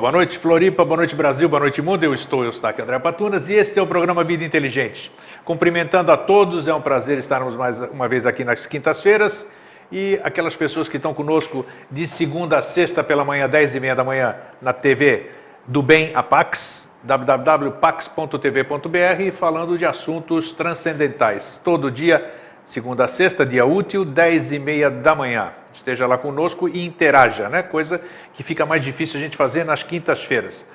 Boa noite, Floripa, boa noite, Brasil, boa noite, mundo. Eu estou, Eustáquio André Patunas, e este é o programa Vida Inteligente. Cumprimentando a todos, é um prazer estarmos mais uma vez aqui nas quintas-feiras. E aquelas pessoas que estão conosco de segunda a sexta pela manhã, 10h30 da manhã, na TV do Bem, a Pax, www.pax.tv.br, falando de assuntos transcendentais. Todo dia, segunda a sexta, dia útil, 10h30 da manhã. Esteja lá conosco e interaja, né? Coisa que fica mais difícil a gente fazer nas quintas-feiras.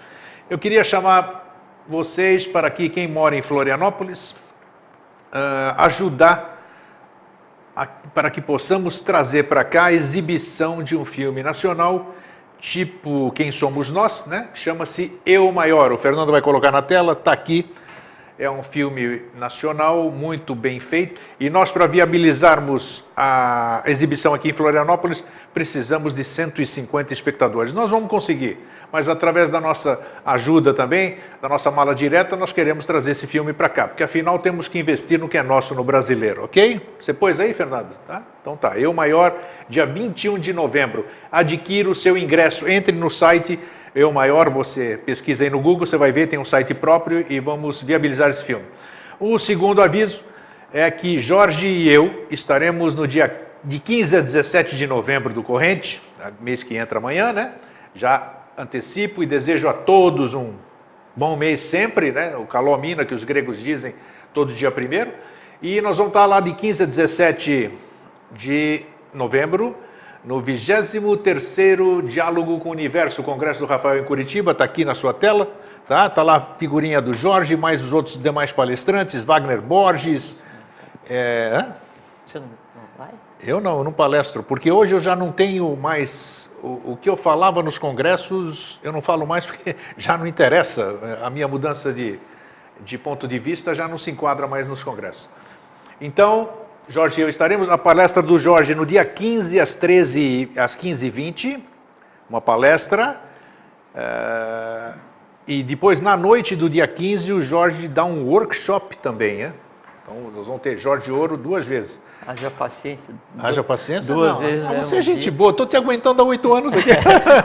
Eu queria chamar vocês para aqui, quem mora em Florianópolis, ajudar para que possamos trazer para cá a exibição de um filme nacional, tipo Quem Somos Nós, né? Chama-se Eu Maior. O Fernando vai colocar na tela, está aqui. É um filme nacional muito bem feito e nós, para viabilizarmos a exibição aqui em Florianópolis, precisamos de 150 espectadores. Nós vamos conseguir, mas através da nossa ajuda também, da nossa mala direta, nós queremos trazer esse filme para cá, porque afinal temos que investir no que é nosso, no brasileiro, ok? Você pôs aí, Fernando? Tá? Então tá, Eu Maior, dia 21 de novembro. Adquira o seu ingresso, entre no site Eu Maior, você pesquisa aí no Google, você vai ver, tem um site próprio e vamos viabilizar esse filme. O segundo aviso é que Jorge e eu estaremos no dia de 15 a 17 de novembro do corrente, mês que entra amanhã, né? Já antecipo e desejo a todos um bom mês sempre, né? O Kalomina, que os gregos dizem, todo dia primeiro. E nós vamos estar lá de 15 a 17 de novembro, no 23º Diálogo com o Universo, o Congresso do Rafael em Curitiba, está aqui na sua tela, tá? Está lá a figurinha do Jorge, mais os outros demais palestrantes, Wagner Borges. Você não vai? Eu não palestro, porque hoje eu já não tenho mais, o que eu falava nos congressos, eu não falo mais porque já não interessa, a minha mudança de ponto de vista já não se enquadra mais nos congressos. Então, Jorge e eu estaremos na palestra do Jorge no dia 15 às 15h20, uma palestra, e depois na noite do dia 15 o Jorge dá um workshop também, né? Então nós vamos ter Jorge Ouro 2 vezes. Haja paciência. Haja paciência? 2 vezes. Você é gente boa, estou te aguentando há 8 anos aqui.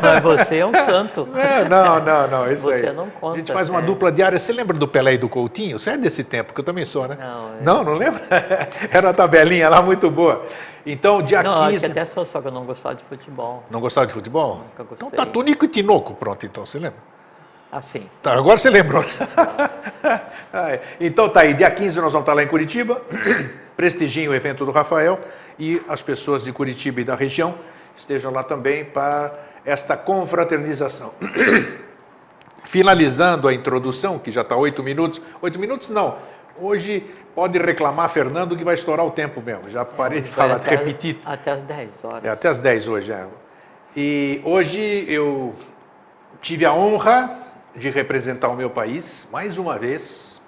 Mas você é um santo. Não, isso aí. Você não conta. A gente faz uma dupla diária. Você lembra do Pelé e do Coutinho? Você é desse tempo, que eu também sou, né? Não lembra? Era uma tabelinha lá muito boa. Então, dia 15... Acho que até só que eu não gostava de futebol. Não gostava de futebol? Nunca gostei. Então tá Tunico e Tinoco, pronto, então, você lembra? Sim. Tá, agora você lembrou. Então tá aí, dia 15 nós vamos estar lá em Curitiba, prestigiem o evento do Rafael e as pessoas de Curitiba e da região estejam lá também para esta confraternização. Finalizando a introdução, que já está 8 minutos. 8 minutos não, hoje pode reclamar, Fernando, que vai estourar o tempo mesmo. Já parei de falar, de repetir. Até as 10 horas. Até as 10 hoje. E hoje eu tive a honra de representar o meu país, mais uma vez,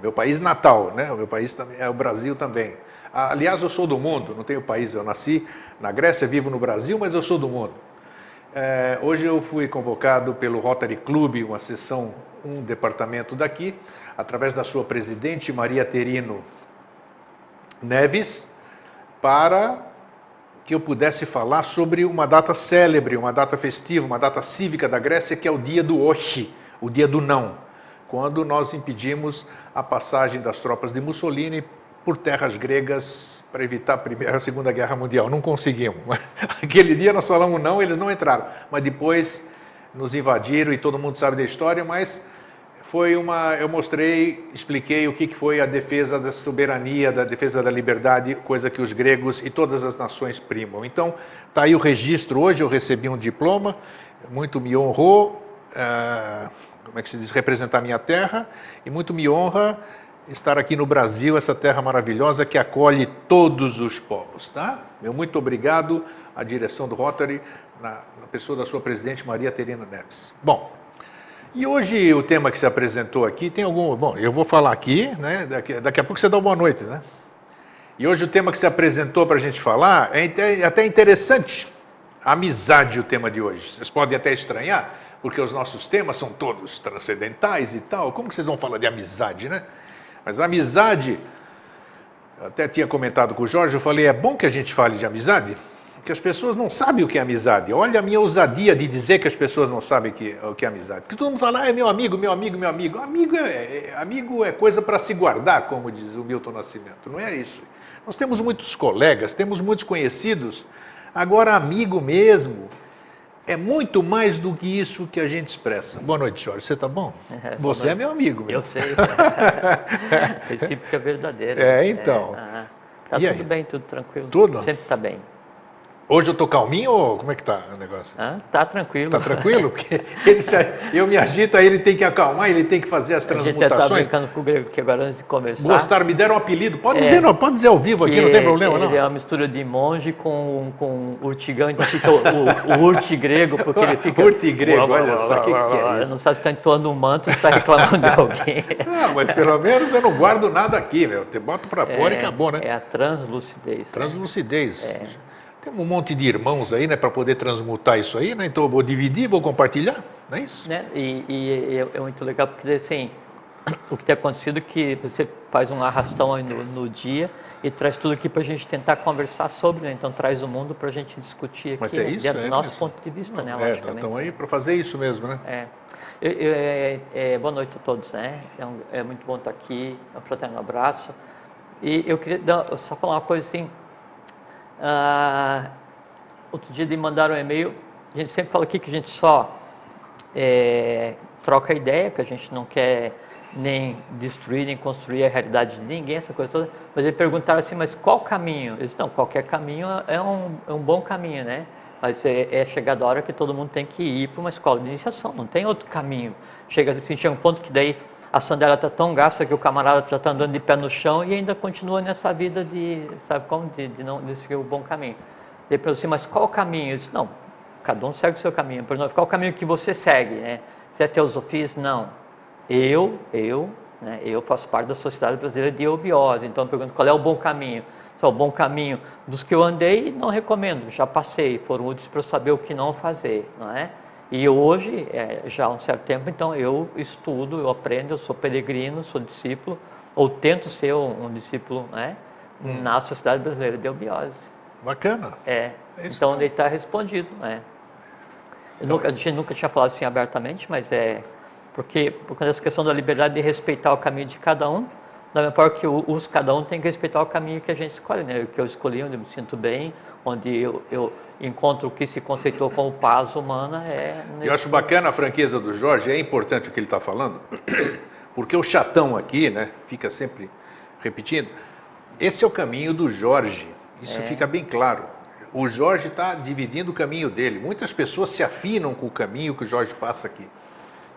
meu país natal, né? O meu país também é o Brasil também. Aliás, eu sou do mundo, não tenho país, eu nasci na Grécia, vivo no Brasil, mas eu sou do mundo. Hoje eu fui convocado pelo Rotary Club, uma seção, um departamento daqui, através da sua presidente, Maria Terino Neves, para que eu pudesse falar sobre uma data célebre, uma data festiva, uma data cívica da Grécia, que é o dia do όχι, o dia do não, quando nós impedimos a passagem das tropas de Mussolini por terras gregas para evitar a Segunda Guerra Mundial. Não conseguimos. Aquele dia nós falamos não, eles não entraram, mas depois nos invadiram e todo mundo sabe da história, mas eu mostrei, expliquei o que foi a defesa da soberania, da defesa da liberdade, coisa que os gregos e todas as nações primam. Então, está aí o registro. Hoje eu recebi um diploma, muito me honrou, como é que se diz, representar a minha terra, e muito me honra estar aqui no Brasil, essa terra maravilhosa que acolhe todos os povos, tá? Meu muito obrigado à direção do Rotary, na pessoa da sua presidente, Maria Terina Neves. Bom, e hoje o tema que se apresentou aqui tem algum... Bom, eu vou falar aqui, né? Daqui a pouco você dá uma boa noite, né? E hoje o tema que se apresentou para a gente falar é até interessante. Amizade, o tema de hoje. Vocês podem até estranhar, porque os nossos temas são todos transcendentais e tal. Como que vocês vão falar de amizade, né? Mas a amizade, eu até tinha comentado com o Jorge, eu falei, é bom que a gente fale de amizade, que as pessoas não sabem o que é amizade. Olha a minha ousadia de dizer que as pessoas não sabem o que é amizade. Porque todo mundo fala, é meu amigo, meu amigo, meu amigo. Amigo é coisa para se guardar, como diz o Milton Nascimento. Não é isso. Nós temos muitos colegas, temos muitos conhecidos. Agora, amigo mesmo é muito mais do que isso que a gente expressa. Boa noite, Jorge. Você está bom? Você é meu amigo. Eu sei. Recíproca verdadeira. Então. Tá E tudo aí? bem, tudo tranquilo. Tudo? Sempre está bem. Hoje eu tô calminho ou como é que tá o negócio? Tá tranquilo. Tá tranquilo? Porque eu me agito, aí ele tem que acalmar, ele tem que fazer as A gente está transmutações. brincando com o Grego que agora antes de conversar. Gostaram, me deram um apelido. Pode dizer, não, pode dizer ao vivo aqui, não tem problema, não. Ele é uma mistura de monge com urtigão, então fica o urtigrego, porque ele fica... Urtigrego, olha só, o que é isso? Não sabe se está entoando um manto ou se está reclamando de alguém. Não, mas pelo menos eu não guardo nada aqui, meu. Te boto para fora e acabou, né? É a translucidez. Translucidez. Temos um monte de irmãos aí, né, para poder transmutar isso aí, né? Então eu vou dividir, vou compartilhar, não é isso? Né? E é muito legal porque assim, o que tem acontecido é que você faz um arrastão aí no dia e traz tudo aqui para a gente tentar conversar sobre, né? Então traz o mundo para a gente discutir aqui, Mas é isso, dentro do nosso mesmo? ponto de vista, né? Nós Logicamente. estamos aí para fazer isso mesmo, né? Boa noite a todos, né? É muito bom estar aqui, um fraterno abraço. E eu queria só falar uma coisa assim. Outro dia me mandaram um e-mail, a gente sempre fala aqui que a gente só troca ideia, que a gente não quer nem destruir, nem construir a realidade de ninguém, essa coisa toda, mas eles perguntaram assim, mas qual caminho? Eu disse, não, qualquer caminho é um bom caminho, né? Mas é chegada a hora que todo mundo tem que ir para uma escola de iniciação, não tem outro caminho. Chega um ponto que daí a sandália está tão gasta que o camarada já está andando de pé no chão e ainda continua nessa vida de seguir o bom caminho. Ele perguntou assim, mas qual o caminho? Eu disse, não, cada um segue o seu caminho. Qual o caminho que você segue, né? Você é teosofia? Não. Eu faço parte da Sociedade Brasileira de Eubiose, então eu pergunto qual é o bom caminho. Então, o bom caminho dos que eu andei, não recomendo, já passei, foram úteis para eu saber o que não fazer, não é? E hoje, já há um certo tempo, então eu estudo, eu aprendo, eu sou peregrino, sou discípulo, ou tento ser um discípulo, né? Na Sociedade Brasileira de Eubiose. Bacana. Então, ele está respondido, né? A gente nunca tinha falado assim abertamente, mas porque essa questão da liberdade de respeitar o caminho de cada um, da mesma forma que cada um tem que respeitar o caminho que a gente escolhe, né? O que eu escolhi, onde eu me sinto bem, onde eu encontro o que se conceitou como paz humana. Eu acho bacana a franqueza do Jorge, é importante o que ele está falando, porque o chatão aqui, né, fica sempre repetindo, esse é o caminho do Jorge, isso fica bem claro. O Jorge está dividindo o caminho dele, muitas pessoas se afinam com o caminho que o Jorge passa aqui.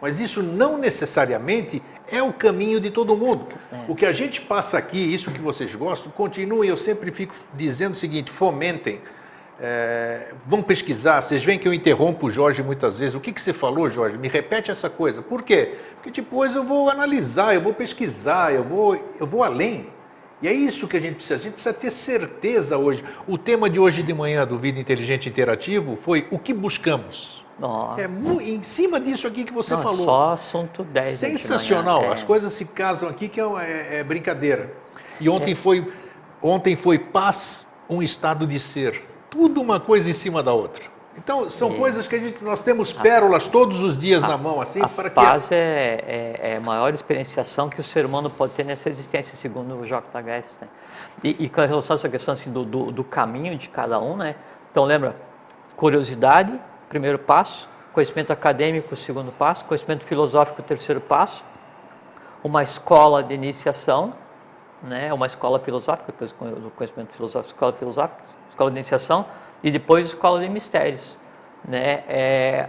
Mas isso não necessariamente é o caminho de todo mundo. O que a gente passa aqui, isso que vocês gostam, continuem, eu sempre fico dizendo o seguinte, fomentem, vão pesquisar, vocês veem que eu interrompo o Jorge muitas vezes, o que você falou, Jorge? Me repete essa coisa. Por quê? Porque depois eu vou analisar, eu vou pesquisar, eu vou além. E é isso que a gente precisa ter certeza hoje. O tema de hoje de manhã do Vida Inteligente Interativo foi o que buscamos. Nossa. Em cima disso aqui que você falou. Só assunto 10. Sensacional. As coisas se casam aqui que é brincadeira. E ontem foi paz, um estado de ser. Tudo uma coisa em cima da outra. Então, são coisas que nós temos pérolas todos os dias na mão, assim, para que... Paz é a maior experienciação que o ser humano pode ter nessa existência, segundo o JHS, né? E com relação a essa questão assim, do caminho de cada um, né? Então, lembra, curiosidade, primeiro passo, conhecimento acadêmico, segundo passo, conhecimento filosófico, terceiro passo, uma escola de iniciação, né? Uma escola filosófica, depois do conhecimento filosófico, escola de iniciação, e depois escola de mistérios, né?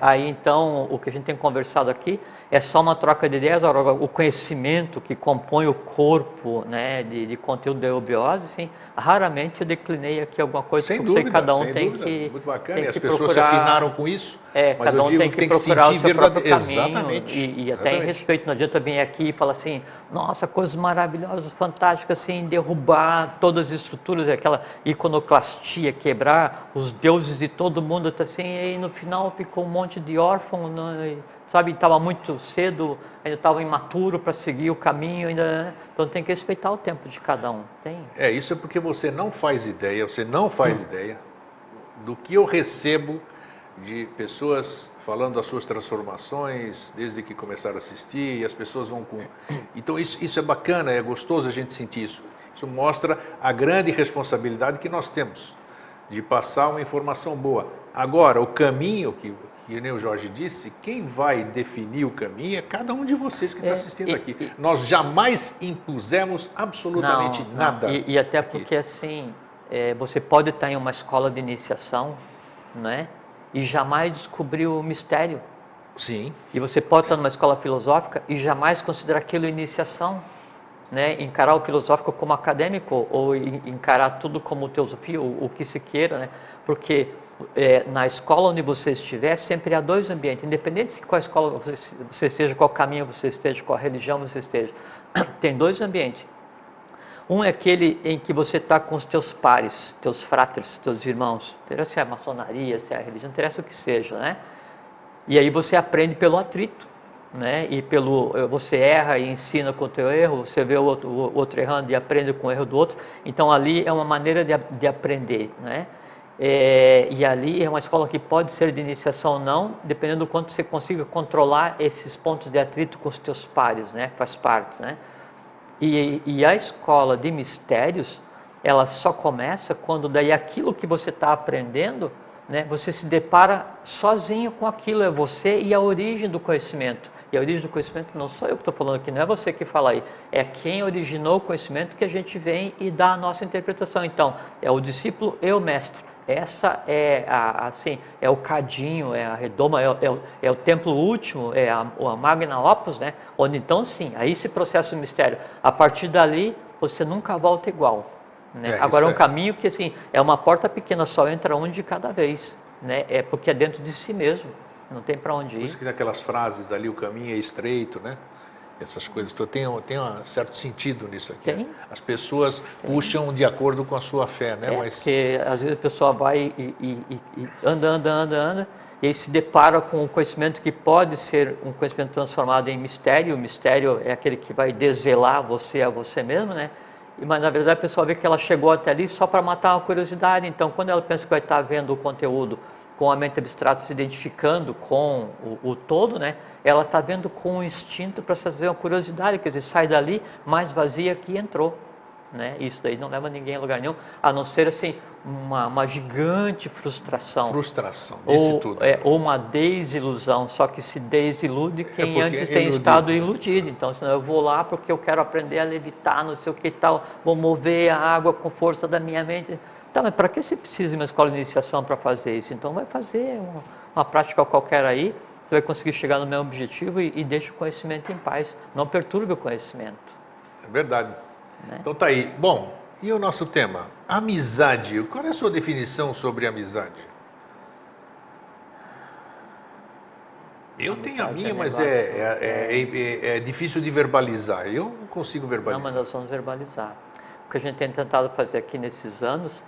Aí então o que a gente tem conversado aqui é só uma troca de ideias. O conhecimento que compõe o corpo, né, de conteúdo da eubiose, assim, raramente eu declinei aqui alguma coisa. Sem porque dúvida, cada um sem tem dúvida. que Muito bacana, tem e as que pessoas procurar, se afinaram com isso, mas cada eu um digo tem que tem que procurar sentir o seu próprio caminho. Exatamente. E até em respeito, não adianta vir aqui e falar assim, nossa, coisas maravilhosas, fantásticas, assim, derrubar todas as estruturas, aquela iconoclastia, quebrar os deuses de todo mundo, assim, e no final ficou um monte de órfão, né? Sabe, estava muito cedo, ainda estava imaturo para seguir o caminho, ainda, então tem que respeitar o tempo de cada um. Isso é porque você não faz ideia, do que eu recebo de pessoas falando das suas transformações, desde que começaram a assistir, e as pessoas vão com... Então isso é bacana, é gostoso a gente sentir isso. Isso mostra a grande responsabilidade que nós temos de passar uma informação boa. Agora, o caminho, que nem o Jorge disse, quem vai definir o caminho é cada um de vocês que está assistindo aqui. Nós jamais impusemos absolutamente nada. E até porque, assim, você pode estar em uma escola de iniciação, né? E jamais descobrir o mistério. Sim. E você pode estar numa escola filosófica e jamais considerar aquilo iniciação, né? Encarar o filosófico como acadêmico ou encarar tudo como teosofia, o que se queira, né? Porque na escola onde você estiver, sempre há dois ambientes, independente de qual escola você esteja, qual caminho você esteja, qual religião você esteja, tem dois ambientes. Um é aquele em que você está com os teus pares, teus fráteres, teus irmãos, não interessa se é a maçonaria, se é a religião, não interessa o que seja, né? E aí você aprende pelo atrito, né? E você erra e ensina com o teu erro, você vê o outro errando e aprende com o erro do outro. Então ali é uma maneira de aprender, né? E ali é uma escola que pode ser de iniciação ou não, dependendo do quanto você consiga controlar esses pontos de atrito com os teus pares, né? Faz parte, né? E a escola de mistérios, ela só começa quando daí aquilo que você está aprendendo, né, você se depara sozinho com aquilo, é você e a origem do conhecimento. E a origem do conhecimento não sou eu que estou falando aqui, não é você que fala aí, é quem originou o conhecimento que a gente vem e dá a nossa interpretação. Então, é o discípulo e o mestre. Essa é é o cadinho, é a redoma, é o templo último, é a magna opus, né? Onde então sim, aí se processa o mistério. A partir dali, você nunca volta igual. Né? Agora é um caminho que assim, é uma porta pequena, só entra um de cada vez. Né? É porque é dentro de si mesmo, não tem para onde ir. Por isso que tem aquelas frases ali, o caminho é estreito, né? Essas coisas, então, tem um certo sentido nisso aqui. Tem. As pessoas puxam de acordo com a sua fé, né? Mas... Porque às vezes a pessoa vai e anda, e aí se depara com um conhecimento que pode ser um conhecimento transformado em mistério. O mistério é aquele que vai desvelar você a você mesmo, né? Mas na verdade a pessoa vê que ela chegou até ali só para matar uma curiosidade. Então, quando ela pensa que vai estar vendo o conteúdo com a mente abstrata, se identificando com o todo, né? Ela está vendo com um instinto para satisfazer uma curiosidade, quer dizer, sai dali mais vazia que entrou. Né? Isso daí não leva ninguém a lugar nenhum, a não ser assim, uma gigante frustração. Frustração, disse tudo. Ou uma desilusão, só que se desilude quem antes tem estado iludido. Então, senão eu vou lá porque eu quero aprender a levitar, não sei o que e tal, vou mover a água com força da minha mente. Tá, mas para que você precisa de uma escola de iniciação para fazer isso? Então vai fazer uma prática qualquer aí, você vai conseguir chegar no mesmo objetivo e deixa o conhecimento em paz. Não perturbe o conhecimento. É verdade. Né? Então tá aí. Bom, e o nosso tema? Amizade. Qual é a sua definição sobre amizade? Eu tenho a minha, mas é difícil de verbalizar. Eu não consigo verbalizar. Não, mas nós vamos verbalizar. O que a gente tem tentado fazer aqui nesses anos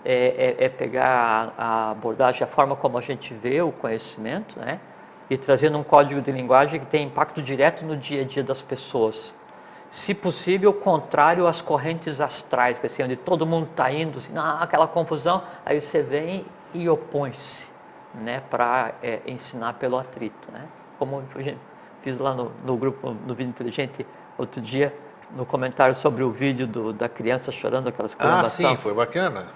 é pegar a abordagem, a forma como a gente vê o conhecimento, né? E trazendo um código de linguagem que tem impacto direto no dia a dia das pessoas. Se possível, contrário às correntes astrais, que é assim, onde todo mundo está indo, assim, aquela confusão, aí você vem e opõe-se, né? Para ensinar pelo atrito, né? Como eu fiz lá no grupo, no Vida Inteligente, outro dia, no comentário sobre o vídeo da criança chorando, aquelas coisas. Sim, foi bacana.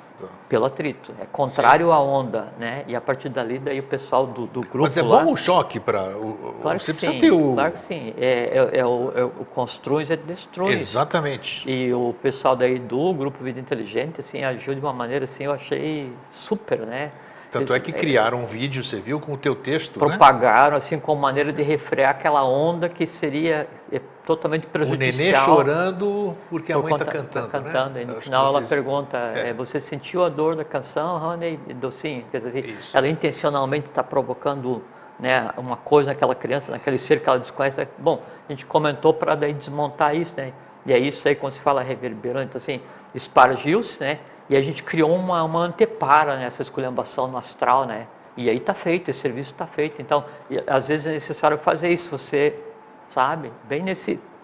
Pelo atrito, é contrário à onda, né? E a partir dali, daí o pessoal do grupo. Mas é bom o choque para. Claro você que precisa sim, ter o. claro que sim. O construis é destruir. Exatamente. E o pessoal daí do grupo Vida Inteligente, assim, agiu de uma maneira assim, eu achei super, né? Tanto é que criaram um vídeo, você viu, com o teu texto, propagaram, né? Assim, como maneira de refrear aquela onda que seria totalmente prejudicial. O nenê chorando porque a mãe está cantando, né? E no Acho final ela pergunta, você sentiu a dor da canção, Rony? Sim, quer dizer, ela intencionalmente está provocando, né, uma coisa naquela criança, naquele ser que ela desconhece. Bom, a gente comentou para daí desmontar isso, né? E é isso aí, quando se fala reverberando, então assim, espargiu-se, né? E a gente criou uma antepara nessa esculhambação no astral, né? E aí está feito, esse serviço está feito. Então, às vezes é necessário fazer isso, você sabe, bem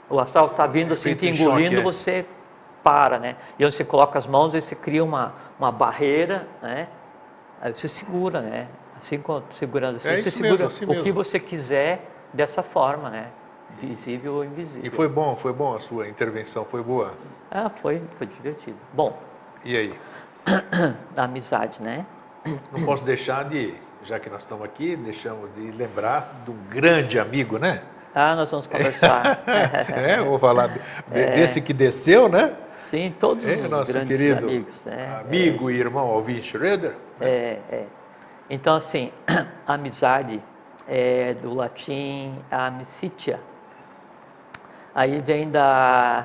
o astral está vindo assim, te engolindo, você para, né? E onde você coloca as mãos, aí você cria uma barreira, né? Aí você segura, né? Assim, segurando assim, É você isso segura mesmo, assim o que mesmo. você quiser dessa forma, né? Visível ou invisível. E foi bom a sua intervenção, foi boa. Ah, foi divertido. Bom, E aí? da amizade, né? Não posso deixar de, já que nós estamos aqui, deixamos de lembrar de um grande amigo, né? Ah, nós vamos conversar. Vou falar desse que desceu, né? Sim, todos É, os nosso grandes querido amigos, né? amigo e irmão Alvin Schroeder, né? Então, assim, amizade é do latim amicitia. Aí vem da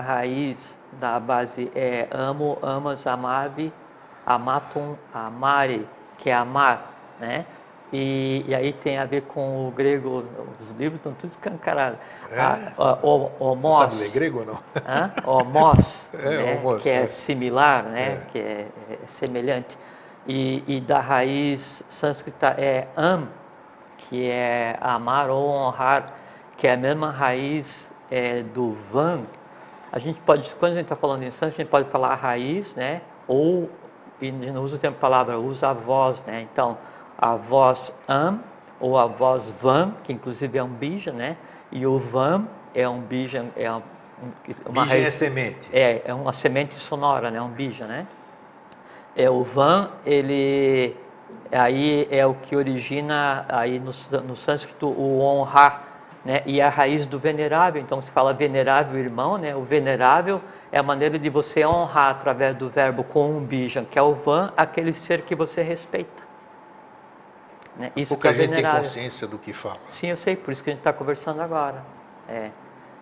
raiz, da base amo, amas, amavi, amatum, amare, que é amar, né? E aí tem a ver com o grego, os livros estão tudo escancarados. Você sabe ler Homos, grego ou não? homos, né? Almoço, Que é similar, né? Que é semelhante. E da raiz sânscrita é que é amar ou honrar, que é a mesma raiz do van. A gente pode, quando a gente está falando em sânscrito, a gente pode falar a raiz, né? Ou, e não usa o tempo palavra, usa a voz, né? Então, a voz ou a voz van, que inclusive é um bija, né? E o van é um bija, uma Virgem raiz, é semente. é uma semente sonora, né? Um bija, né? O van, ele aí é o que origina aí no sânscrito o honrar, né? E é a raiz do venerável. Então se fala venerável irmão, né? O venerável é a maneira de você honrar através do verbo com um bija, que é o van, aquele ser que você respeita, né? Isso que Pouca é o gente tem venerável. consciência do que fala. Sim, eu sei, por isso que a gente está conversando agora.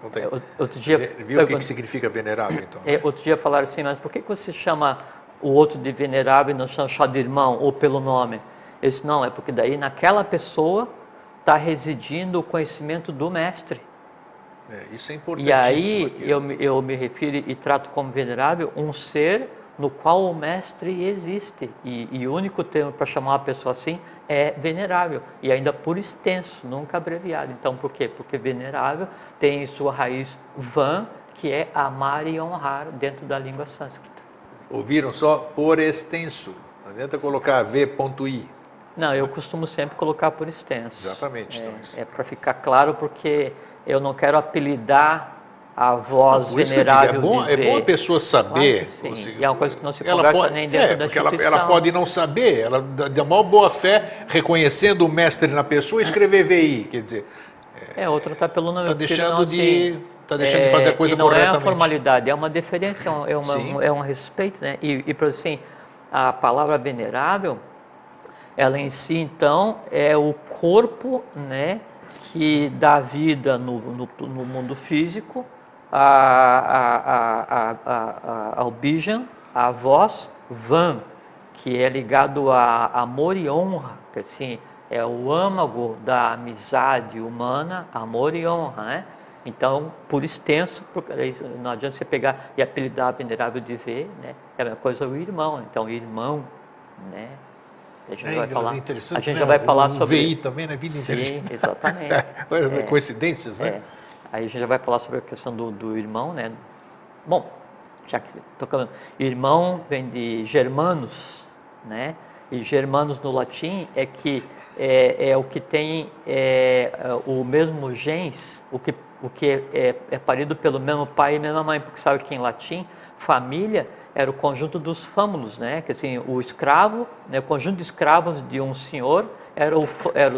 Não tem. Outro dia Viu o que significa venerável, então? Né? Outro dia falaram assim, mas por que você chama o outro de venerável e não chama só de irmão ou pelo nome? Eu disse, não, é porque daí naquela pessoa está residindo o conhecimento do mestre. Isso é E importantíssimo. aí eu me refiro e trato como venerável um ser no qual o mestre existe. E o único termo para chamar uma pessoa assim é venerável. E ainda por extenso, nunca abreviado. Então por quê? Porque venerável tem sua raiz van, que é amar e honrar dentro da língua sânscrita. Ouviram só por extenso. Não adianta colocar v.i. Não, eu costumo sempre colocar por extenso. Exatamente. Então, É para ficar claro, porque eu não quero apelidar a voz por isso que eu digo, venerável de é bom a ver. pessoa saber. Claro que sim. E é uma coisa que não se ela conversa pode, nem dentro da porque instituição. ela pode não saber, ela de maior boa fé, reconhecendo o mestre na pessoa, escrever VI, quer dizer, Outro está pelo nome. está deixando de fazer a coisa e não corretamente. é a formalidade, é uma deferência, é um respeito, né? E para assim, a palavra venerável, ela em si, então, é o corpo, né, que dá vida no mundo físico, ao bijan, a voz, van, que é ligado a amor e honra, que assim, é o âmago da amizade humana, amor e honra, né? Então, por extenso, porque não adianta você pegar e apelidar venerável de ver, né? É a mesma coisa o irmão, então irmão, né? A gente vai falar, interessante, a gente né? já vai falar o sobre VI também, né? Vida Sim, inteligente. exatamente. Coincidências, né? Aí a gente já vai falar sobre a questão do irmão, né? Bom, já que tocamos, irmão vem de germanos, né? E germanos no latim é que é o que tem o mesmo gens, o que é parido pelo mesmo pai e mesma mãe, porque sabe que em latim família era o conjunto dos fâmulos, né? Que assim, o escravo, né? O conjunto de escravos de um senhor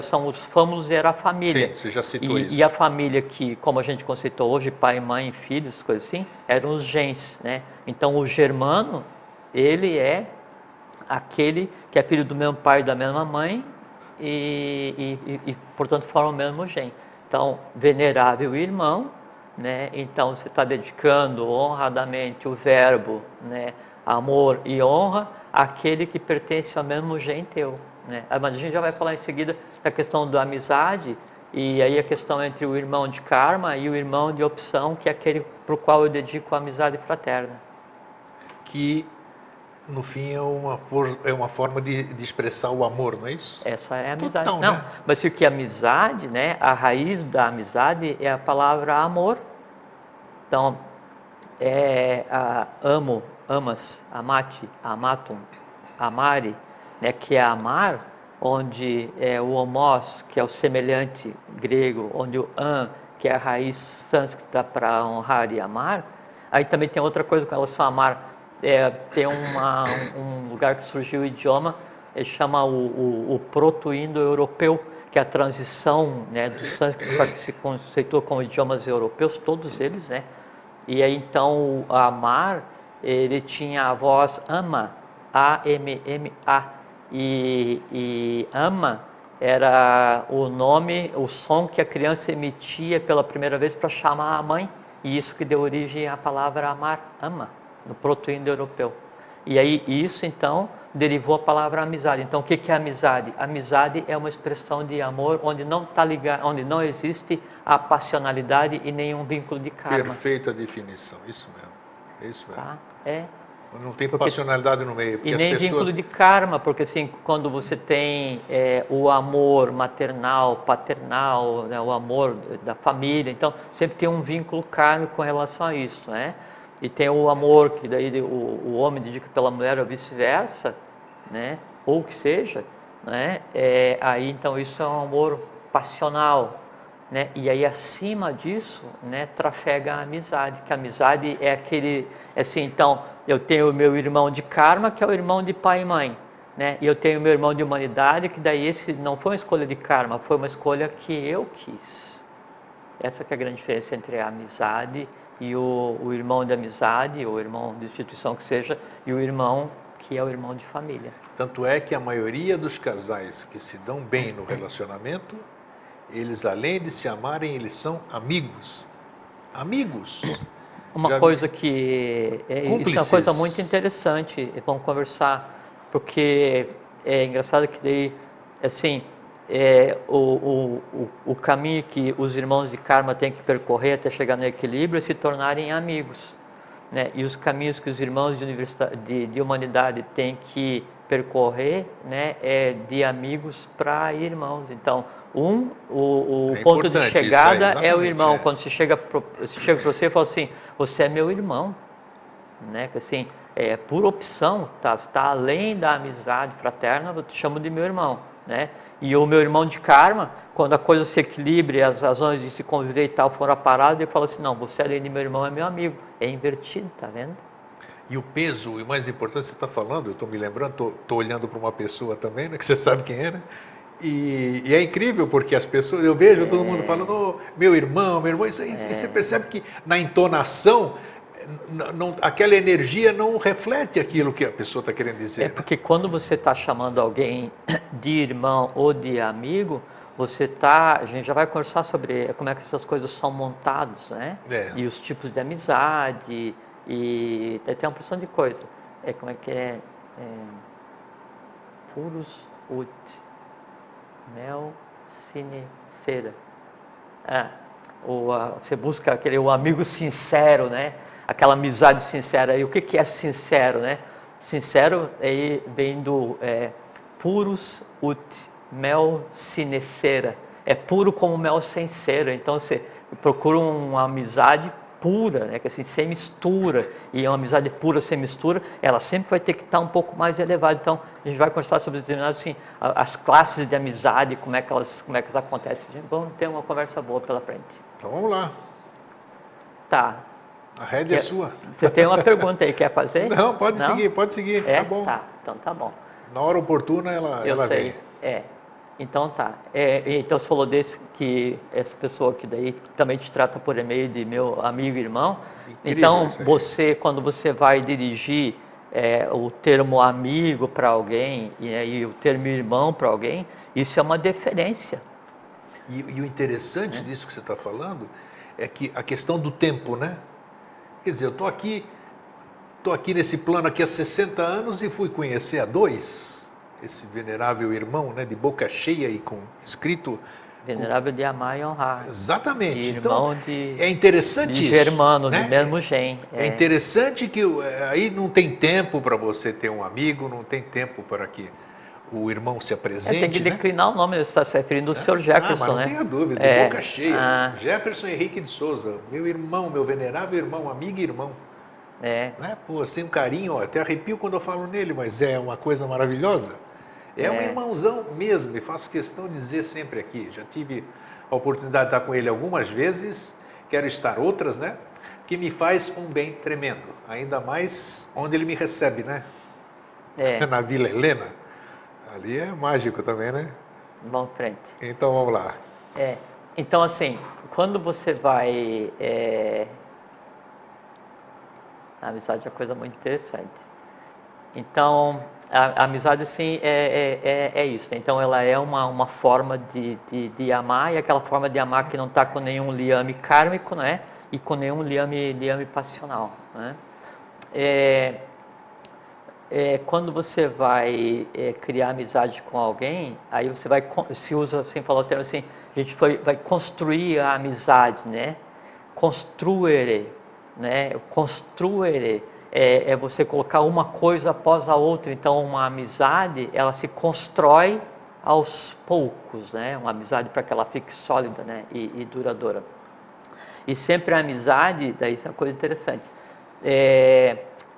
são os fâmulos e era a família. Sim, você já citou isso. E a família que, como a gente conceitou hoje, pai, mãe, filhos, coisas assim, eram os gens, né? Então o germano, ele é aquele que é filho do mesmo pai e da mesma mãe e portanto forma o mesmo gen. Então, venerável irmão, né? Então você está dedicando honradamente o verbo, né? Amor e honra àquele que pertence ao mesmo gen teu, né? Mas a gente já vai falar em seguida da questão da amizade e aí a questão entre o irmão de karma e o irmão de opção, que é aquele para o qual eu dedico a amizade fraterna. Que no fim é uma forma de expressar o amor, não é isso? Essa é a amizade. Total, Não, né? mas o que é amizade, né? A raiz da amizade é a palavra amor. Então, amo, amas, amate, amatum, amare, né, que é amar, onde o homós, que é o semelhante grego, onde o an, que é a raiz sânscrita para honrar e amar. Aí também tem outra coisa com relação a amar, tem um lugar que surgiu o idioma, ele chama o proto-indo-europeu, que é a transição, né, do sânscrito para que se conceitua como idiomas europeus, todos eles, né? E aí então o amar, ele tinha a voz ama, A-M-M-A, e ama era o nome, o som que a criança emitia pela primeira vez para chamar a mãe, e isso que deu origem à palavra amar, ama, no proto-indo-europeu. E aí isso então derivou a palavra amizade. Então o que é amizade? Amizade é uma expressão de amor onde não tá ligado, onde não existe a passionalidade e nenhum vínculo de karma. Perfeita definição, isso mesmo. É isso mesmo. Tá? Não tem passionalidade no meio. E nem vínculo de karma, porque assim, quando você tem o amor maternal, paternal, né, o amor da família, então sempre tem um vínculo kármico com relação a isso, né? E tem o amor que daí o homem dedica pela mulher ou vice-versa, né? Ou que seja, né? Aí então isso é um amor passional, né? E aí acima disso, né, trafega a amizade, que a amizade é aquele, assim, então eu tenho o meu irmão de karma, que é o irmão de pai e mãe, né? E eu tenho o meu irmão de humanidade, que daí esse não foi uma escolha de karma, foi uma escolha que eu quis. Essa que é a grande diferença entre a amizade e o irmão de amizade, ou irmão de instituição que seja, e o irmão que é o irmão de família. Tanto é que a maioria dos casais que se dão bem no relacionamento, eles além de se amarem, eles são amigos. Amigos. Uma coisa que... isso é uma coisa muito interessante, vamos conversar, porque é engraçado que daí, assim, o caminho que os irmãos de karma têm que percorrer até chegar no equilíbrio é se tornarem amigos, né? E os caminhos que os irmãos de humanidade têm que percorrer, né, é de amigos para irmãos. Então, o ponto de chegada é o irmão. Quando você chega para você e fala assim, você é meu irmão, né? Que assim, por opção, tá? Está além da amizade fraterna, eu te chamo de meu irmão, né? E o meu irmão de karma, quando a coisa se equilibra e as razões de se conviver e tal foram aparadas, ele fala assim, não, você além de meu irmão é meu amigo. É invertido, tá vendo? E o peso, e o mais importante, você está falando, eu estou me lembrando, estou olhando para uma pessoa também, né, que você sabe quem é, né? E é incrível porque as pessoas, eu vejo todo mundo falando, oh, meu irmão, isso aí, você percebe que na entonação, aquela energia não reflete aquilo que a pessoa está querendo dizer. Porque quando você está chamando alguém de irmão ou de amigo, a gente já vai conversar sobre como é que essas coisas são montadas, né? E os tipos de amizade, e tem uma porção de coisa. Como é que é? Puros ut, mel sine cera. Você busca o amigo sincero, né? Aquela amizade sincera. E o que é sincero, né? Sincero aí vem do puros ut, mel sine cera. É puro como mel sem cera. Então você procura uma amizade pura, né, que assim, sem mistura, e uma amizade pura sem mistura, ela sempre vai ter que estar um pouco mais elevada. Então, a gente vai conversar sobre determinados, assim, as classes de amizade, como é que elas acontecem. Vamos ter uma conversa boa pela frente. Então, vamos lá. Tá. A rédea é sua. Você tem uma pergunta aí, quer fazer? Não, pode seguir, tá bom. Tá, então tá bom. Na hora oportuna, ela sei. vem. Então tá. Então você falou desse que essa pessoa que daí também te trata por e-mail de meu amigo e irmão. Incrível, então quando você vai dirigir o termo amigo para alguém e o termo irmão para alguém, isso é uma deferência. E o interessante disso que você está falando é que a questão do tempo, né? Quer dizer, eu estou aqui nesse plano aqui há 60 anos e fui conhecer há 2. Esse venerável irmão, né, de boca cheia e com escrito... Venerável de amar e honrar. Exatamente. Irmão então, é interessante de isso. Germano, né? do mesmo gen. É interessante que aí não tem tempo para você ter um amigo, não tem tempo para que o irmão se apresente. Tem que declinar o nome, você está se referindo ao Sr. Jefferson, mas não tenha dúvida, de boca cheia. Jefferson Henrique de Souza, meu irmão, meu venerável irmão, amigo e irmão. Né? Pô, sem um carinho, até arrepio quando eu falo nele, mas é uma coisa maravilhosa. É um irmãozão mesmo, e faço questão de dizer sempre aqui. Já tive a oportunidade de estar com ele algumas vezes, quero estar outras, né? Que me faz um bem tremendo. Ainda mais onde ele me recebe, né? Na Vila Helena. Ali é mágico também, né? Vamos em frente. Então vamos lá. Então, assim, quando você vai... A amizade é uma coisa muito interessante. Então, a amizade, assim, é isso. Então, ela é uma forma de amar, e aquela forma de amar que não está com nenhum liame kármico, né? E com nenhum liame passional, né? Quando você vai criar amizade com alguém, aí você vai, se usa, assim, falou o termo assim, a gente vai construir a amizade, né? Construere, né? Construere é você colocar uma coisa após a outra. Então, uma amizade, ela se constrói aos poucos, né? Uma amizade para que ela fique sólida, né? E duradoura. E sempre a amizade, daí isso é uma coisa interessante,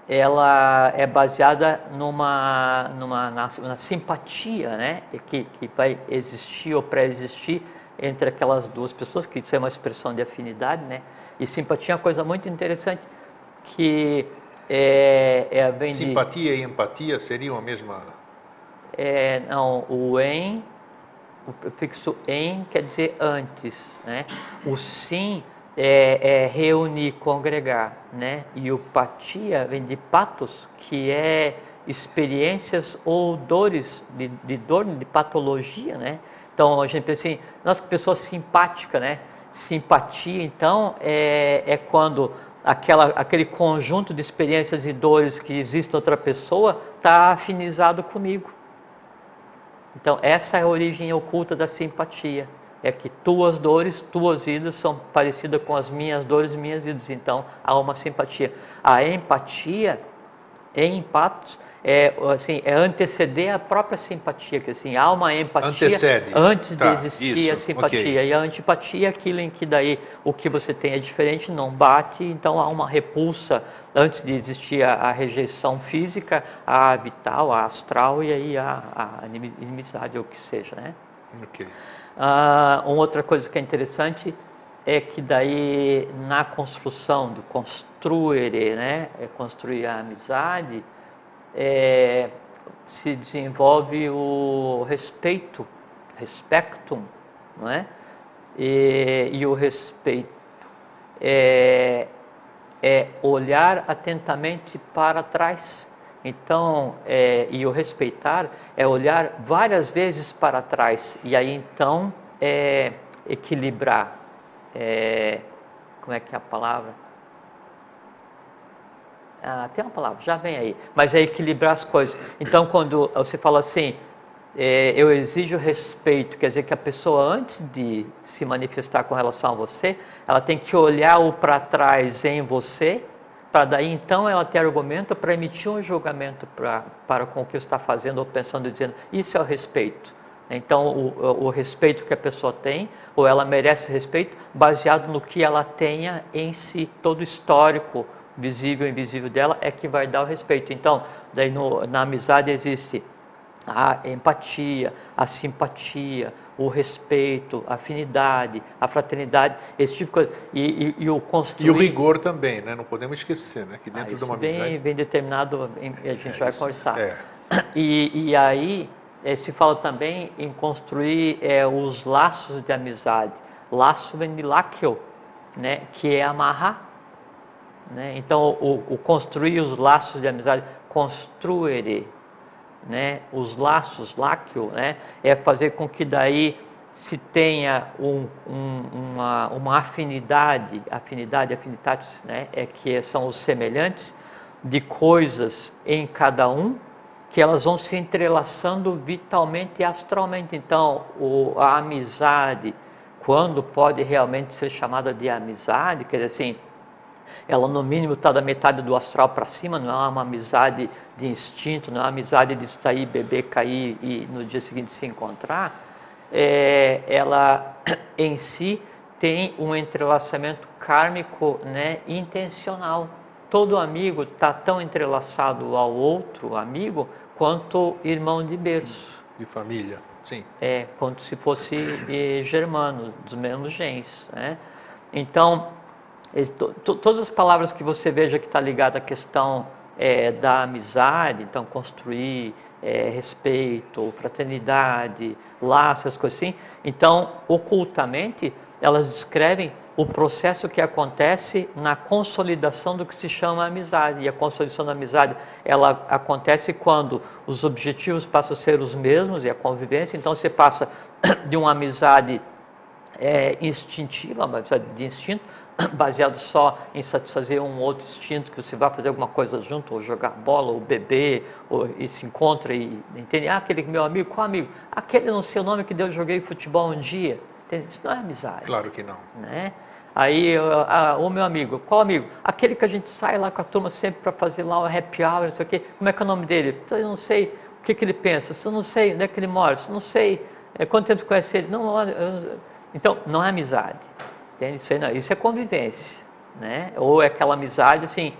ela é baseada na simpatia, né? Que vai existir ou pré-existir entre aquelas duas pessoas, que isso é uma expressão de afinidade, né? E simpatia é uma coisa muito interessante, que vem Simpatia e empatia seriam a mesma... não, o prefixo em quer dizer antes, né? O sim é reunir, congregar, né? E o patia vem de patos, que é experiências ou dores, de dor, de patologia, né? Então a gente pensa assim, nossa, que pessoa simpática, né? Simpatia, então, é quando aquele conjunto de experiências e dores que existe em outra pessoa está afinizado comigo. Então, essa é a origem oculta da simpatia. É que tuas dores, tuas vidas são parecidas com as minhas dores e minhas vidas. Então, há uma simpatia. A empatia, em empatos, é anteceder a própria simpatia. Que assim, há uma empatia Antecede. antes de existir isso, a simpatia. okay. E a antipatia é aquilo em que daí o que você tem é diferente, não bate. Então, há uma repulsa antes de existir a rejeição física, a vital, a astral, e aí a inimizade, ou o que seja, né? Okay. Uma outra coisa que é interessante é que daí na construção do construere, né, construir a amizade, se desenvolve o respeito, respectum, não é? E o respeito é olhar atentamente para trás. Então, e o respeitar é olhar várias vezes para trás, e aí então equilibrar. Como é que é a palavra? Tem uma palavra, já vem aí, mas é equilibrar as coisas. Então, quando você fala assim, eu exijo respeito, quer dizer que a pessoa, antes de se manifestar com relação a você, ela tem que olhar o para trás em você, para daí então ela ter argumento para emitir um julgamento para com o que está fazendo ou pensando, dizendo, isso é o respeito. Então, o respeito que a pessoa tem, ou ela merece respeito, baseado no que ela tenha em si, todo o histórico, visível e invisível dela, é que vai dar o respeito. Então, daí na amizade existe a empatia, a simpatia, o respeito, a afinidade, a fraternidade, esse tipo de coisa. E o construir... E o rigor também, né? Não podemos esquecer, né? Que dentro de uma amizade... bem determinado, a gente vai conversar. É. E aí, se fala também em construir os laços de amizade. Laço vem de láquio, né? Que é amarrar. Né? Então, o construir os laços de amizade, construere, né? Os laços, láquio, né? É fazer com que daí se tenha uma afinidade, afinitatis, né? Que são os semelhantes de coisas em cada um, que elas vão se entrelaçando vitalmente e astralmente. Então, a amizade, quando pode realmente ser chamada de amizade, quer dizer assim, ela no mínimo está da metade do astral para cima, não é uma amizade de instinto, não é uma amizade de sair, beber, cair e no dia seguinte se encontrar. Ela em si tem um entrelaçamento kármico, né, intencional. Todo amigo está tão entrelaçado ao outro amigo quanto irmão de berço. De família, sim. Como se fosse germano, dos mesmos genes, né? Então, todas as palavras que você veja que está ligada à questão da amizade, então construir respeito, fraternidade, laços, coisas assim, então ocultamente elas descrevem o processo que acontece na consolidação do que se chama amizade. E a consolidação da amizade, ela acontece quando os objetivos passam a ser os mesmos e a convivência. Então você passa de uma amizade instintiva, uma amizade de instinto, baseado só em satisfazer um outro instinto, que você vai fazer alguma coisa junto, ou jogar bola, ou beber, e se encontra e entende, aquele meu amigo, qual amigo? Aquele não sei o nome que eu joguei futebol um dia, entende? Isso não é amizade. Claro que não. Né? Aí, o meu amigo, qual amigo? Aquele que a gente sai lá com a turma sempre para fazer lá o happy hour, não sei o quê, como é que é o nome dele? Eu não sei o que ele pensa, eu não sei onde é que ele mora, eu não sei quanto tempo você conhece ele, então não é amizade. Entende? Isso é convivência, né? Ou é aquela amizade assim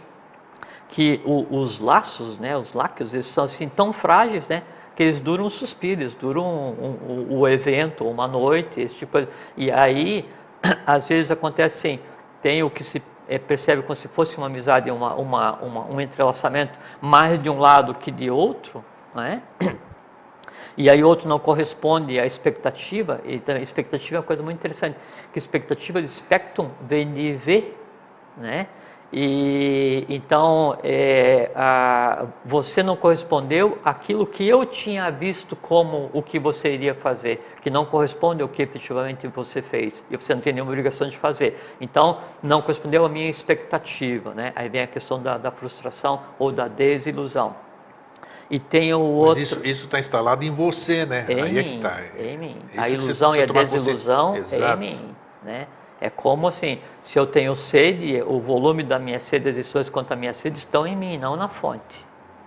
que os laços, né? Os láquios, eles são assim tão frágeis, né? Que eles duram um suspiro, eles duram o evento, uma noite, esse tipo de... E aí, às vezes acontece assim, tem o que se percebe como se fosse uma amizade, um entrelaçamento mais de um lado que de outro, né? E aí outro não corresponde à expectativa, e a expectativa é uma coisa muito interessante, que a expectativa de spectrum vem de ver, né? E então você não correspondeu àquilo que eu tinha visto como o que você iria fazer, que não corresponde ao que efetivamente você fez, e você não tem nenhuma obrigação de fazer. Então, não correspondeu à minha expectativa, né? Aí vem a questão da frustração ou da desilusão. E tem o outro... Mas isso está instalado em você, né? Aí é que está. Em mim. A ilusão e a desilusão é em mim, né? É como assim, se eu tenho sede, o volume da minha sede, as decisões quanto à minha sede estão em mim, não na fonte,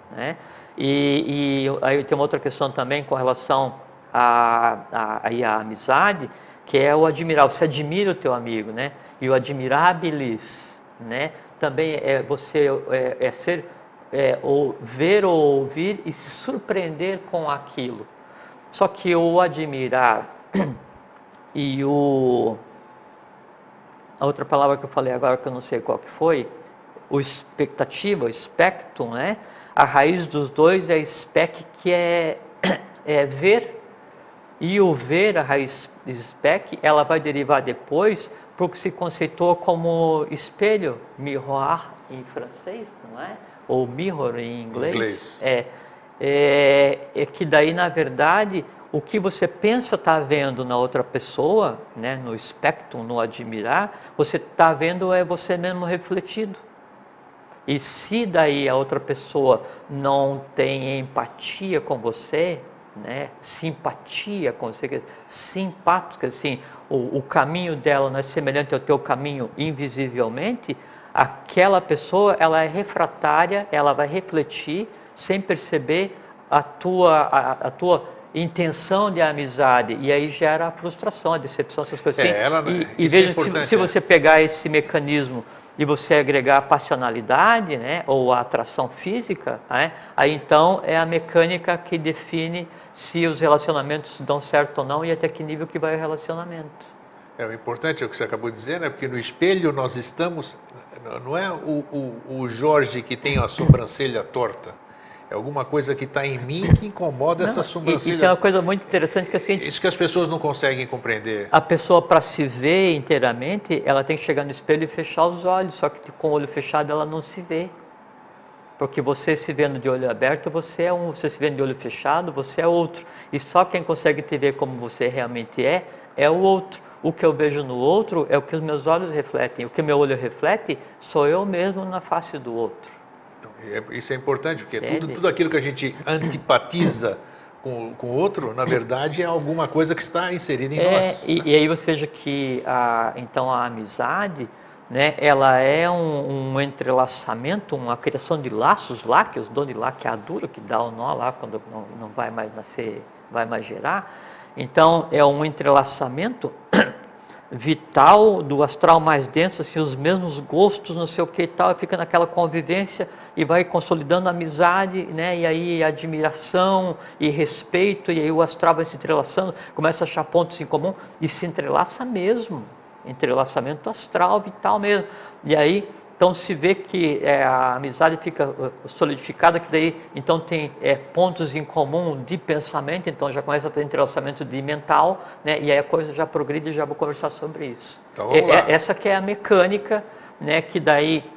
né? E aí tem uma outra questão também com relação à amizade, que é o admirar. Você admira o teu amigo, né? E o admirabilis, né? Também é você ser... ou ver ou ouvir e se surpreender com aquilo. Só que o admirar e a outra palavra que eu falei agora que eu não sei qual que foi, o expectativa, o spectrum, né? A raiz dos dois é spec, que é ver, e o ver, a raiz spec, ela vai derivar depois para o que se conceitua como espelho, miroir em francês, não é? Ou mirror em inglês. É que daí, na verdade, o que você pensa estar vendo na outra pessoa, né, no spectrum, no admirar, você está vendo você mesmo refletido. E se daí a outra pessoa não tem empatia com você, né, simpatia com você, simpática, assim, o caminho dela não é semelhante ao teu caminho invisivelmente, aquela pessoa, ela é refratária, ela vai refletir sem perceber a tua intenção de amizade, e aí gera a frustração, a decepção, essas coisas assim. E veja, se você pegar esse mecanismo e você agregar a passionalidade, né, ou a atração física, né, aí então é a mecânica que define se os relacionamentos dão certo ou não e até que nível que vai o relacionamento. O importante é o que você acabou de dizer, né? Porque no espelho nós estamos, não é o Jorge que tem a sobrancelha torta, é alguma coisa que está em mim que incomoda essa sobrancelha. E tem uma coisa muito interessante que é assim, isso que as pessoas não conseguem compreender. A pessoa, para se ver inteiramente, ela tem que chegar no espelho e fechar os olhos, só que com o olho fechado ela não se vê. Porque você se vendo de olho aberto, você é um, você se vendo de olho fechado, você é outro. E só quem consegue te ver como você realmente é o outro. O que eu vejo no outro é o que os meus olhos refletem. O que meu olho reflete sou eu mesmo na face do outro. Então, isso é importante, porque tudo aquilo que a gente antipatiza com o outro, na verdade, é alguma coisa que está inserida em nós. E aí você veja que então a amizade, né, ela é um entrelaçamento, uma criação de laços, láquios, dom de laqueadura, que dá o nó lá quando não vai mais nascer, vai mais gerar. Então, é um entrelaçamento vital do astral mais denso, assim, os mesmos gostos, não sei o que e tal, fica naquela convivência e vai consolidando a amizade, né? E aí admiração e respeito, e aí o astral vai se entrelaçando, começa a achar pontos em comum e se entrelaça mesmo, entrelaçamento astral, vital mesmo. E aí, então se vê que a amizade fica solidificada, que daí então tem pontos em comum de pensamento, então já começa a ter entrelaçamento de mental, né? E aí a coisa já progride e já vou conversar sobre isso. Então, vamos lá. Essa que é a mecânica, né? Que daí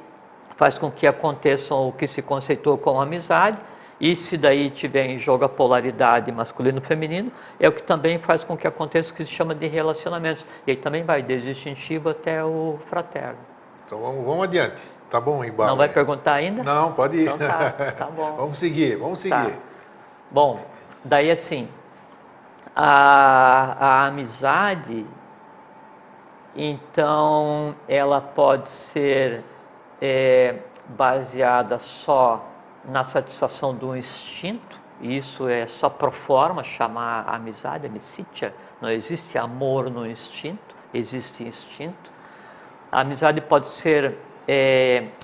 faz com que aconteçam o que se conceitou como amizade, e se daí tiver em jogo a polaridade masculino e feminino, é o que também faz com que aconteça o que se chama de relacionamentos. E aí também vai desde o instintivo até o fraterno. Então vamos adiante. Tá bom, embalo. Não vai perguntar ainda? Não, pode ir. Então tá bom. Vamos seguir. Tá. Bom, daí assim, a amizade, então, ela pode ser baseada só na satisfação do instinto, e isso é só pro forma, chamar a amizade, amicítia. Não existe amor no instinto, existe instinto. A amizade pode ser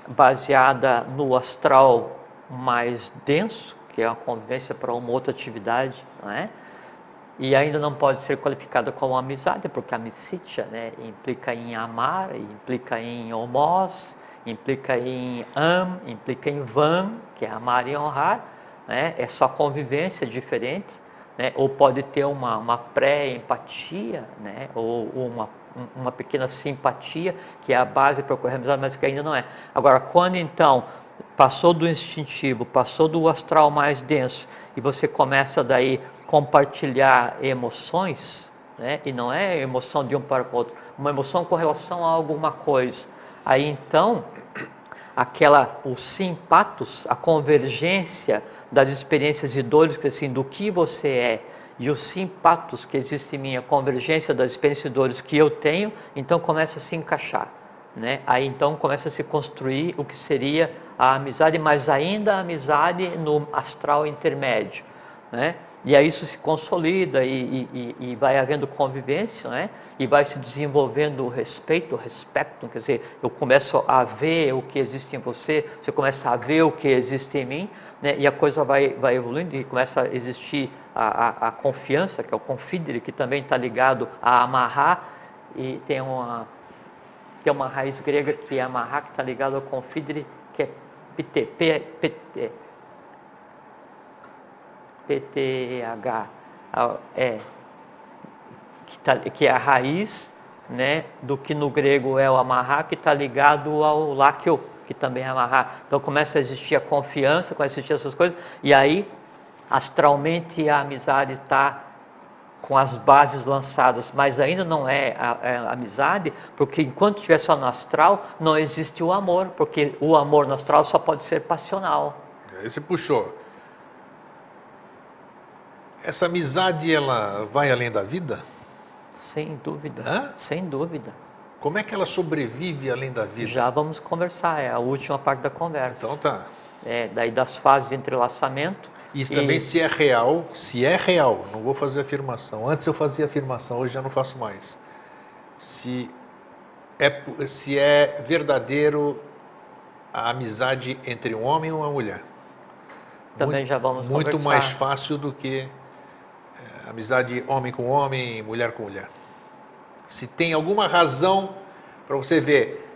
baseada no astral mais denso, que é uma convivência para uma outra atividade, não é? E ainda não pode ser qualificada como amizade, porque a amicítia, né, implica em amar, implica em homós, implica em implica em van, que é amar e honrar, né? É só convivência diferente, né? Ou pode ter uma pré-empatia, né? Ou uma pequena simpatia, que é a base para ocorrer a amizade, mas que ainda não é. Agora, quando então passou do instintivo, passou do astral mais denso, e você começa daí compartilhar emoções, né? E não é emoção de um para o outro, uma emoção com relação a alguma coisa. Aí então, os simpatos, a convergência das experiências e dores, que assim, do que você é, e os simpatos que existem em mim, a convergência das experiências e dores que eu tenho, então começa a se encaixar, né? Aí então começa a se construir o que seria a amizade, mas ainda a amizade no astral intermédio, né? E aí isso se consolida e vai havendo convivência, né? E vai se desenvolvendo o respeito, quer dizer, eu começo a ver o que existe em você, você começa a ver o que existe em mim, né? E a coisa vai evoluindo e começa a existir a confiança, que é o confidere, que também está ligado a amarrar, e tem uma raiz grega que é amarrar, que está ligado ao confidere, que é PTH, que é a raiz, né, do que no grego é o amarrar, que está ligado ao láquio, que também é amarrar. Então começa a existir a confiança, começa a existir essas coisas, e aí astralmente a amizade está com as bases lançadas, mas ainda não é a amizade, porque enquanto estiver só no astral, não existe o amor, porque o amor no astral só pode ser passional. Aí você puxou. Essa amizade, ela vai além da vida? Sem dúvida. Hã? Sem dúvida. Como é que ela sobrevive além da vida? Já vamos conversar, é a última parte da conversa. Então tá. Daí das fases de entrelaçamento. Isso também se é real, não vou fazer afirmação. Antes eu fazia afirmação, hoje já não faço mais. Se é verdadeiro a amizade entre um homem e uma mulher. Também já vamos muito conversar. mais fácil do que amizade homem com homem, mulher com mulher. Se tem alguma razão para você ver,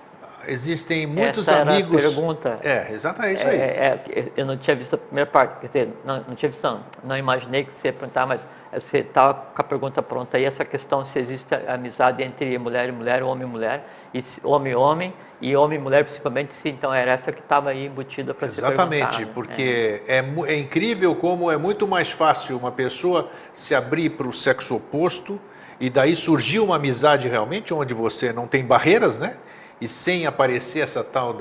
existem muitos Essa amigos. Era a pergunta. Exatamente isso aí. Eu não tinha visto a primeira parte, quer dizer, não tinha visto, não imaginei que você ia perguntar, mas você estava com a pergunta pronta aí, essa questão se existe amizade entre mulher e mulher, homem e mulher, e homem e homem, e homem e mulher principalmente, sim, então era essa que estava aí embutida para ser perguntada. Exatamente, porque é incrível como é muito mais fácil uma pessoa se abrir para o sexo oposto, e daí surgiu uma amizade realmente, onde você não tem barreiras, né? E sem aparecer essa tal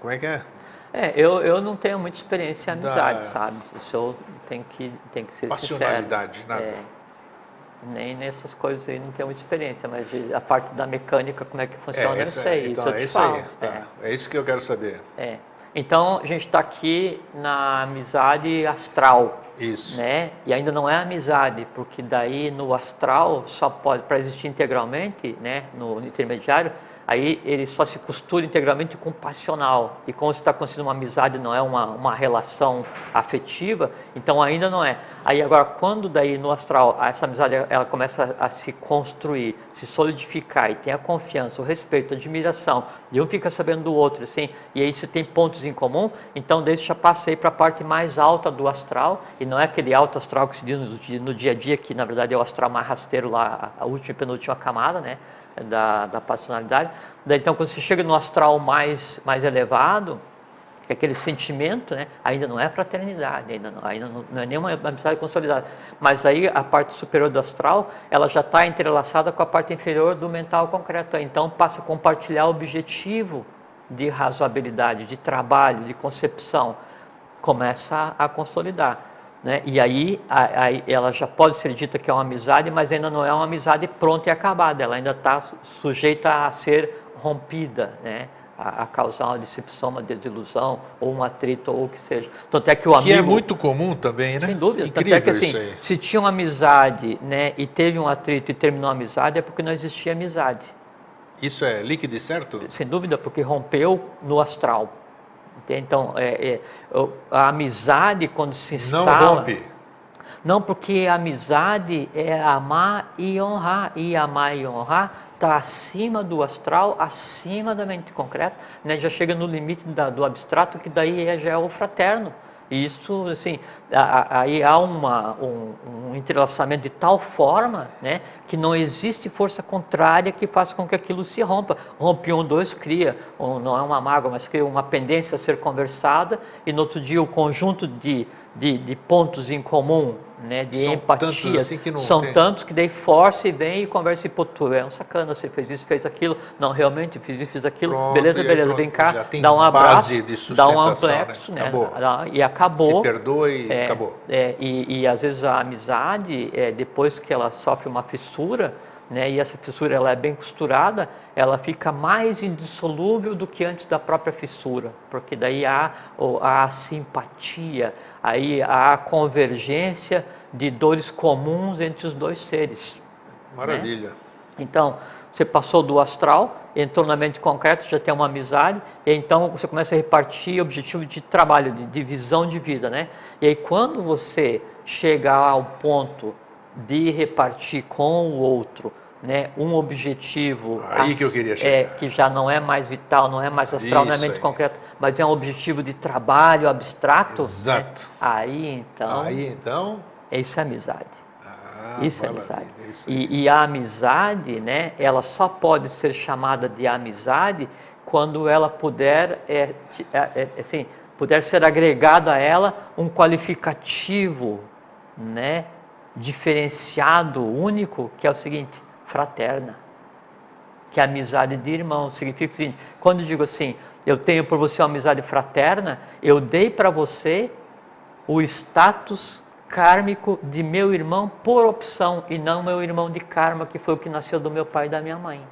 como é que é? Eu não tenho muita experiência em amizade, sabe? Isso eu tenho que ser passionalidade, sincero. nada. Nem nessas coisas aí não tenho muita experiência, mas a parte da mecânica, como é que funciona, eu sei. Então, isso eu te isso falo. aí. Tá. É isso que eu quero saber. Então, a gente está aqui na amizade astral, Isso. né? E ainda não é amizade, porque daí no astral só pode, para existir integralmente, né? No intermediário, aí ele só se costura integralmente com o passional. E como você está construindo uma amizade, não é uma relação afetiva, então ainda não é. Aí agora, quando daí no astral, essa amizade ela começa a se construir, se solidificar, e tem a confiança, o respeito, a admiração, e um fica sabendo do outro, assim, e aí se tem pontos em comum, então daí já passei para a parte mais alta do astral, e não é aquele alto astral que se diz no dia a dia, que na verdade é o astral mais rasteiro lá, a última e penúltima camada, né? Da passionalidade. Daí, então, quando você chega no astral mais elevado, que é aquele sentimento, né, ainda não é fraternidade, ainda não é nenhuma amizade consolidada, mas aí a parte superior do astral, ela já está entrelaçada com a parte inferior do mental concreto, então passa a compartilhar o objetivo de razoabilidade, de trabalho, de concepção, começa a consolidar. Né? E aí ela já pode ser dita que é uma amizade, mas ainda não é uma amizade pronta e acabada, ela ainda está sujeita a ser rompida, né? A causar uma decepção, uma desilusão, ou um atrito, ou o que seja. Tanto é que o amigo... Que é muito comum também, né? Sem dúvida. Incrível. Tanto é que assim, isso aí. se tinha uma amizade, né, e teve um atrito e terminou a amizade, é porque não existia amizade. Isso é líquido e certo? Sem dúvida, porque rompeu no astral. Então, a amizade, quando se instala... Não rompe. Não, porque a amizade é amar e honrar. E amar e honrar está acima do astral, acima da mente concreta, né? Já chega no limite do abstrato, que daí já é o fraterno. E isso, assim, aí há um entrelaçamento de tal forma, né, que não existe força contrária que faça com que aquilo se rompa. Rompe um, dois, cria, não é uma mágoa, mas cria uma pendência a ser conversada, e no outro dia o conjunto de pontos em comum, né, de São empatia, tantos assim que não são tem. tantos que daí força e vem e conversa e pô, tu é um sacana, você fez isso, fez aquilo, não, realmente fiz isso, fiz aquilo, Pronto, beleza, e aí beleza, pronto, vem cá, já tem dá um abraço, base de dá um sustentação, amplexo, né? né? Acabou. E acabou. Se perdoa e acabou. E às vezes a amizade, depois que ela sofre uma fissura, né, e essa fissura ela é bem costurada, ela fica mais indissolúvel do que antes da própria fissura, porque daí há a simpatia, aí há a convergência de dores comuns entre os dois seres. Maravilha. Né? Então, você passou do astral, entrou na mente concreta, já tem uma amizade, e então você começa a repartir objetivo de trabalho, de visão de vida, né? E aí quando você chega ao ponto de repartir com o outro, né, um objetivo aí que eu queria chegar. que já não é mais vital, não é mais astral, não é mente concreta, mas é um objetivo de trabalho abstrato. Exato. Né? Aí então, isso é amizade. Isso é amizade. E a amizade, né, ela só pode ser chamada de amizade quando ela puder, assim, puder ser agregado a ela um qualificativo, né, diferenciado, único, que é o seguinte: fraterna. Que é a amizade de irmão. Significa o seguinte: quando eu digo assim, eu tenho por você uma amizade fraterna, eu dei para você o status kármico de meu irmão por opção, e não meu irmão de karma, que foi o que nasceu do meu pai e da minha mãe.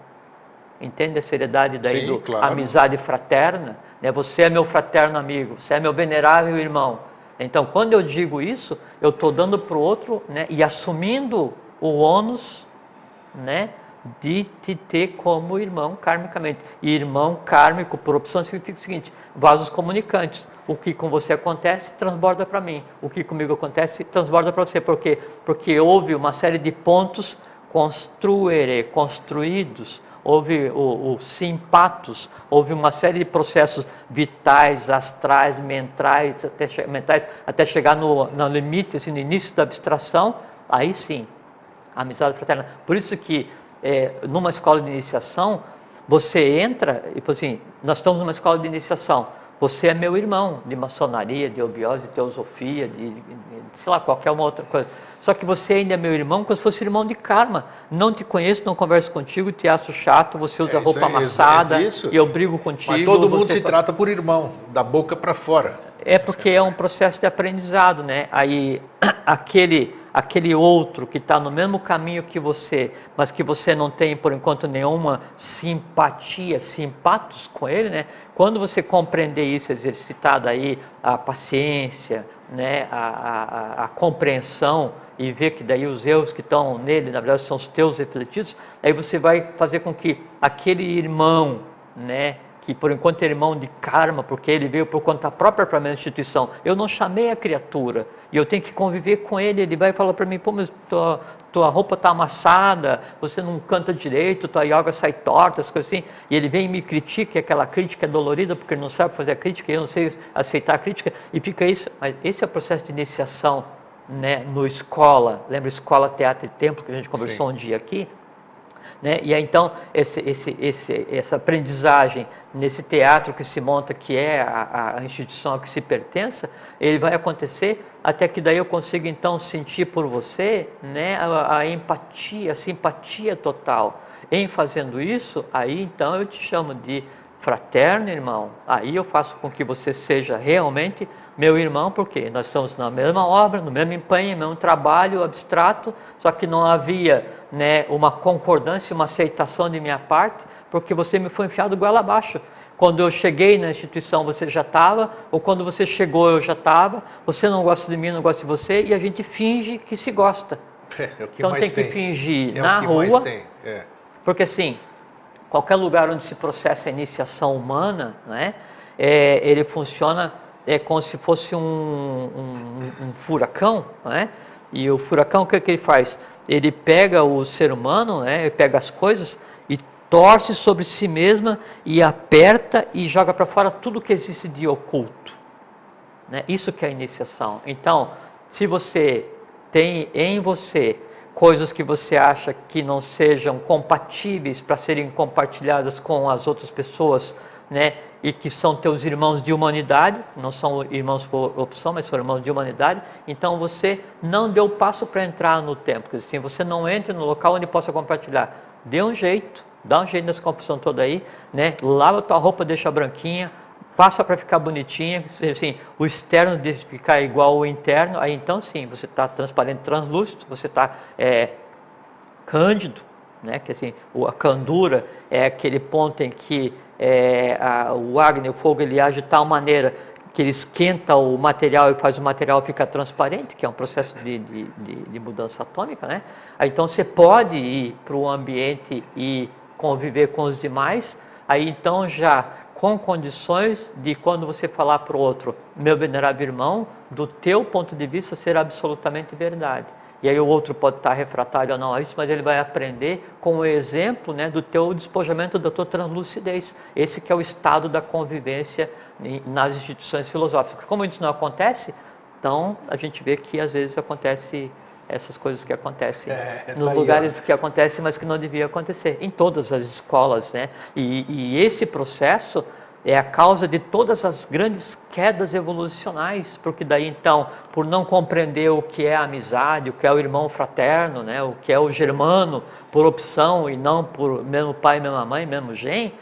Entende a seriedade daí? Sim, claro. Amizade fraterna? Né? Você é meu fraterno amigo, você é meu venerável irmão. Então, quando eu digo isso, eu estou dando para o outro, né, e assumindo o ônus, né, de te ter como irmão karmicamente. E irmão kármico, por opção, significa o seguinte: vasos comunicantes. O que com você acontece, transborda para mim. O que comigo acontece, transborda para você. Por quê? Porque houve uma série de pontos construídos, houve os simpatos, houve uma série de processos vitais, astrais, mentais, até chegar no limite, assim, no início da abstração. Aí sim, a amizade fraterna. Por isso que numa escola de iniciação, você entra e fala assim: nós estamos numa escola de iniciação, você é meu irmão de maçonaria, de obiose, de teosofia, de sei lá, qualquer uma outra coisa. Só que você ainda é meu irmão como se fosse irmão de karma. Não te conheço, não converso contigo, te acho chato, você usa roupa amassada, e eu brigo contigo. Mas todo mundo se trata por irmão, da boca para fora. É porque é um processo de aprendizado, né? Aí aquele outro que está no mesmo caminho que você, mas que você não tem por enquanto nenhuma simpatia, simpatos com ele, né? Quando você compreender isso, exercitar daí a paciência, né, a compreensão e ver que daí os erros que estão nele, na verdade, são os teus refletidos, aí você vai fazer com que aquele irmão, né, que por enquanto é irmão de karma, porque ele veio por conta própria para a minha instituição, eu não chamei a criatura, e eu tenho que conviver com ele, ele vai falar para mim, pô, mas tua roupa está amassada, você não canta direito, tua yoga sai torta, as coisas assim, e ele vem e me critica, e aquela crítica é dolorida, porque ele não sabe fazer a crítica, e eu não sei aceitar a crítica, e fica isso, mas esse é o processo de iniciação, né, no escola, lembra escola, teatro e templo, que a gente conversou um dia aqui, né? E aí, então, essa aprendizagem nesse teatro que se monta, que é a instituição a que se pertença, ele vai acontecer até que daí eu consiga, então, sentir por você, né, a empatia, a simpatia total. Em fazendo isso, aí, então, eu te chamo de fraterno irmão. Aí eu faço com que você seja realmente meu irmão, porque nós estamos na mesma obra, no mesmo empenho, no mesmo trabalho abstrato, só que não havia, né, uma concordância, uma aceitação de minha parte, porque você me foi enfiado goela abaixo. Quando eu cheguei na instituição você já estava, ou quando você chegou eu já estava, você não gosta de mim, não gosta de você, e a gente finge que se gosta. É o que então mais tem que fingir é na o que rua, mais tem. É. porque assim, qualquer lugar onde se processa a iniciação humana, né, ele funciona como se fosse um furacão, né? E o furacão, o que ele faz? Ele pega o ser humano, né, ele pega as coisas e torce sobre si mesma e aperta e joga para fora tudo que existe de oculto, né? Isso que é a iniciação. Então, se você tem em você coisas que você acha que não sejam compatíveis para serem compartilhadas com as outras pessoas, né, e que são teus irmãos de humanidade, não são irmãos por opção, mas são irmãos de humanidade, então você não deu passo para entrar no templo, assim, você não entra no local onde possa compartilhar. Dê um jeito, dá um jeito nessa confusão toda aí, né, lava tua roupa, deixa branquinha, passa para ficar bonitinha, assim, o externo de ficar igual ao interno, aí então sim, você está transparente, translúcido, você está cândido, né? Que assim, a candura é aquele ponto em que o Agni, o fogo, ele age de tal maneira que ele esquenta o material e faz o material ficar transparente, que é um processo de mudança atômica, né? Aí, então você pode ir para o ambiente e conviver com os demais, aí então já com condições de quando você falar para o outro, meu venerável irmão, do teu ponto de vista ser absolutamente verdade. E aí o outro pode estar refratário ou não a isso, mas ele vai aprender com o exemplo, né, do teu despojamento, da tua translucidez. Esse que é o estado da convivência nas instituições filosóficas. Como isso não acontece, então a gente vê que às vezes acontece essas coisas que acontecem nos lugares que acontecem, mas que não devia acontecer, em todas as escolas, né? E esse processo é a causa de todas as grandes quedas evolucionais, porque daí então, por não compreender o que é a amizade, o que é o irmão fraterno, né, o que é o germano, por opção e não por mesmo pai, mesma mãe, mesmo gen,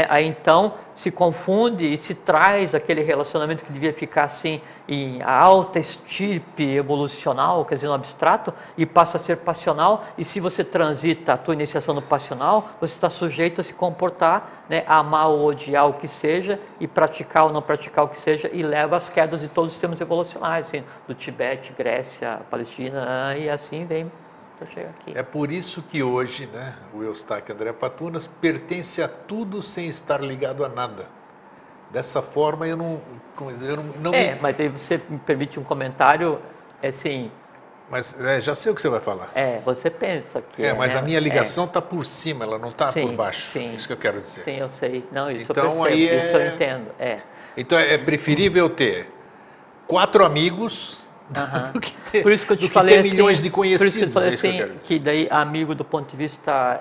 aí então se confunde e se traz aquele relacionamento que devia ficar assim em alta estirpe evolucional, quer dizer, no abstrato, e passa a ser passional, e se você transita a tua iniciação no passional, você está sujeito a se comportar, né, amar ou odiar o que seja, e praticar ou não praticar o que seja, e leva às quedas de todos os sistemas evolucionários, assim, do Tibete, Grécia, Palestina, e assim vem. Aqui. É por isso que hoje, né, o Eustáquio André Patunas pertence a tudo sem estar ligado a nada. Dessa forma eu não mas aí você me permite um comentário, assim... Mas já sei o que você vai falar. Você pensa que... mas a minha ligação está por cima, ela não está por baixo. Sim, isso que eu quero dizer. Sim, eu sei. Não, isso então, eu percebo, aí isso eu entendo. Então é preferível ter 4 amigos... do que ter, por isso que eu te falei ter milhões de conhecidos. Por isso que eu falei assim, que daí amigo do ponto de vista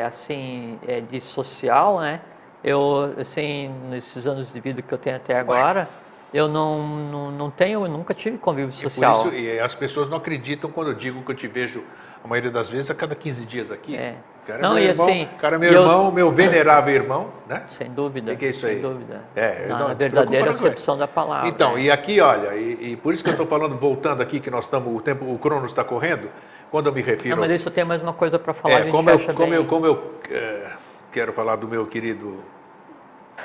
assim, de social, né? Eu, assim, nesses anos de vida que eu tenho até agora, eu não tenho, eu nunca tive convívio social. Por isso, e as pessoas não acreditam quando eu digo que eu te vejo, a maioria das vezes, a cada 15 dias aqui. Cara, não, meu irmão, assim, cara, meu irmão, meu venerável irmão, né? Sem dúvida. O que é isso aí? Sem dúvida. Não, a verdadeira acepção da palavra. Então, e aqui, olha, e por isso que eu estou falando, voltando aqui, que nós estamos, o Cronos está correndo, quando eu me refiro... Não, mas isso eu tenho mais uma coisa para falar, como eu quero falar do meu querido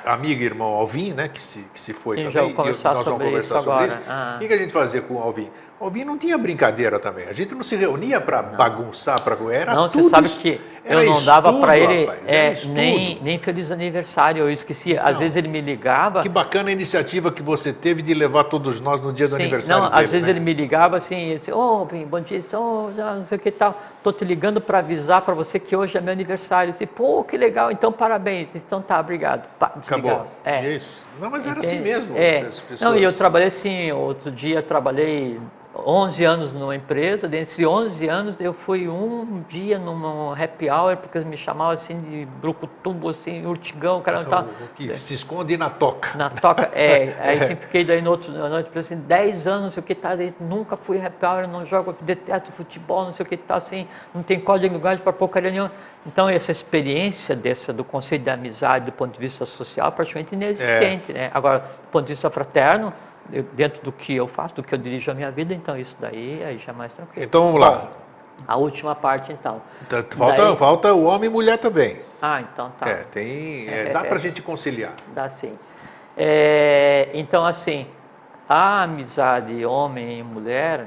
amigo e irmão Alvin, né, que se foi Sim, também, já vou e conversar nós vamos sobre conversar isso sobre agora. isso. Ah. O que a gente fazia com o Alvin? O Alvin não tinha brincadeira também, a gente não se reunia para bagunçar, era Não, você tudo, sabe que era eu não dava para estudo, ele rapaz, era estudo. nem feliz aniversário, eu esquecia. Às Então, vezes ele me ligava. Que bacana a iniciativa que você teve de levar todos nós no dia do Sim, aniversário não, dele, às vezes né? ele me ligava assim, e disse, ô, bom dia, já não sei o que tal, tô te ligando para avisar para você que hoje é meu aniversário. Eu disse, pô, que legal, então parabéns. Então tá, obrigado. Pá, desligava. Acabou. Isso. Não, mas era assim Entende? mesmo, as pessoas. Não, e eu trabalhei assim, outro dia trabalhei 11 anos numa empresa, dentre 11 anos eu fui um dia num happy hour, porque eles me chamavam assim de brucutumbo, assim, urtigão, caramba, tal. O que se esconde na toca. Na toca, aí sempre fiquei daí na noite, assim, 10 anos, não sei o que tal, nunca fui happy hour, não jogo, detesto futebol, não sei o que tal, assim, não tem código de linguagem para porcaria nenhuma. Então, essa experiência do conceito de amizade do ponto de vista social é praticamente inexistente, né? Agora, do ponto de vista fraterno, dentro do que eu faço, do que eu dirijo a minha vida, então isso daí aí já é mais tranquilo. Então vamos lá. Bom, a última parte então. Falta o homem e mulher também. Então tá. Dá pra gente conciliar. Dá sim. Então assim, a amizade homem e mulher,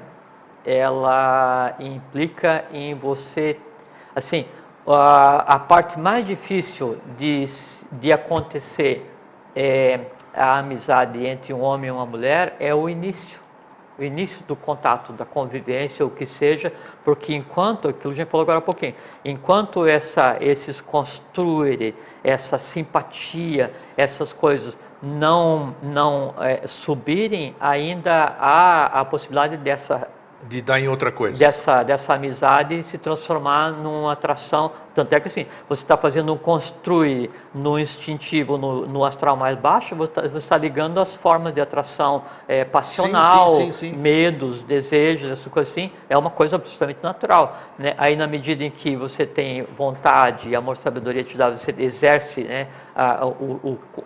ela implica em você, assim, a parte mais difícil de acontecer a amizade entre um homem e uma mulher é o início do contato, da convivência, o que seja, porque enquanto, aquilo que a gente falou agora há pouquinho, enquanto esses construírem essa simpatia, essas coisas não subirem, ainda há a possibilidade de dar em outra coisa. Dessa amizade se transformar numa atração. Tanto é que assim, você está fazendo um construir no instintivo, no astral mais baixo, você está ligando as formas de atração passional, sim. medos, desejos, essa coisa assim, é uma coisa absolutamente natural, né? Aí na medida em que você tem vontade, amor, sabedoria te dá, você exerce, né,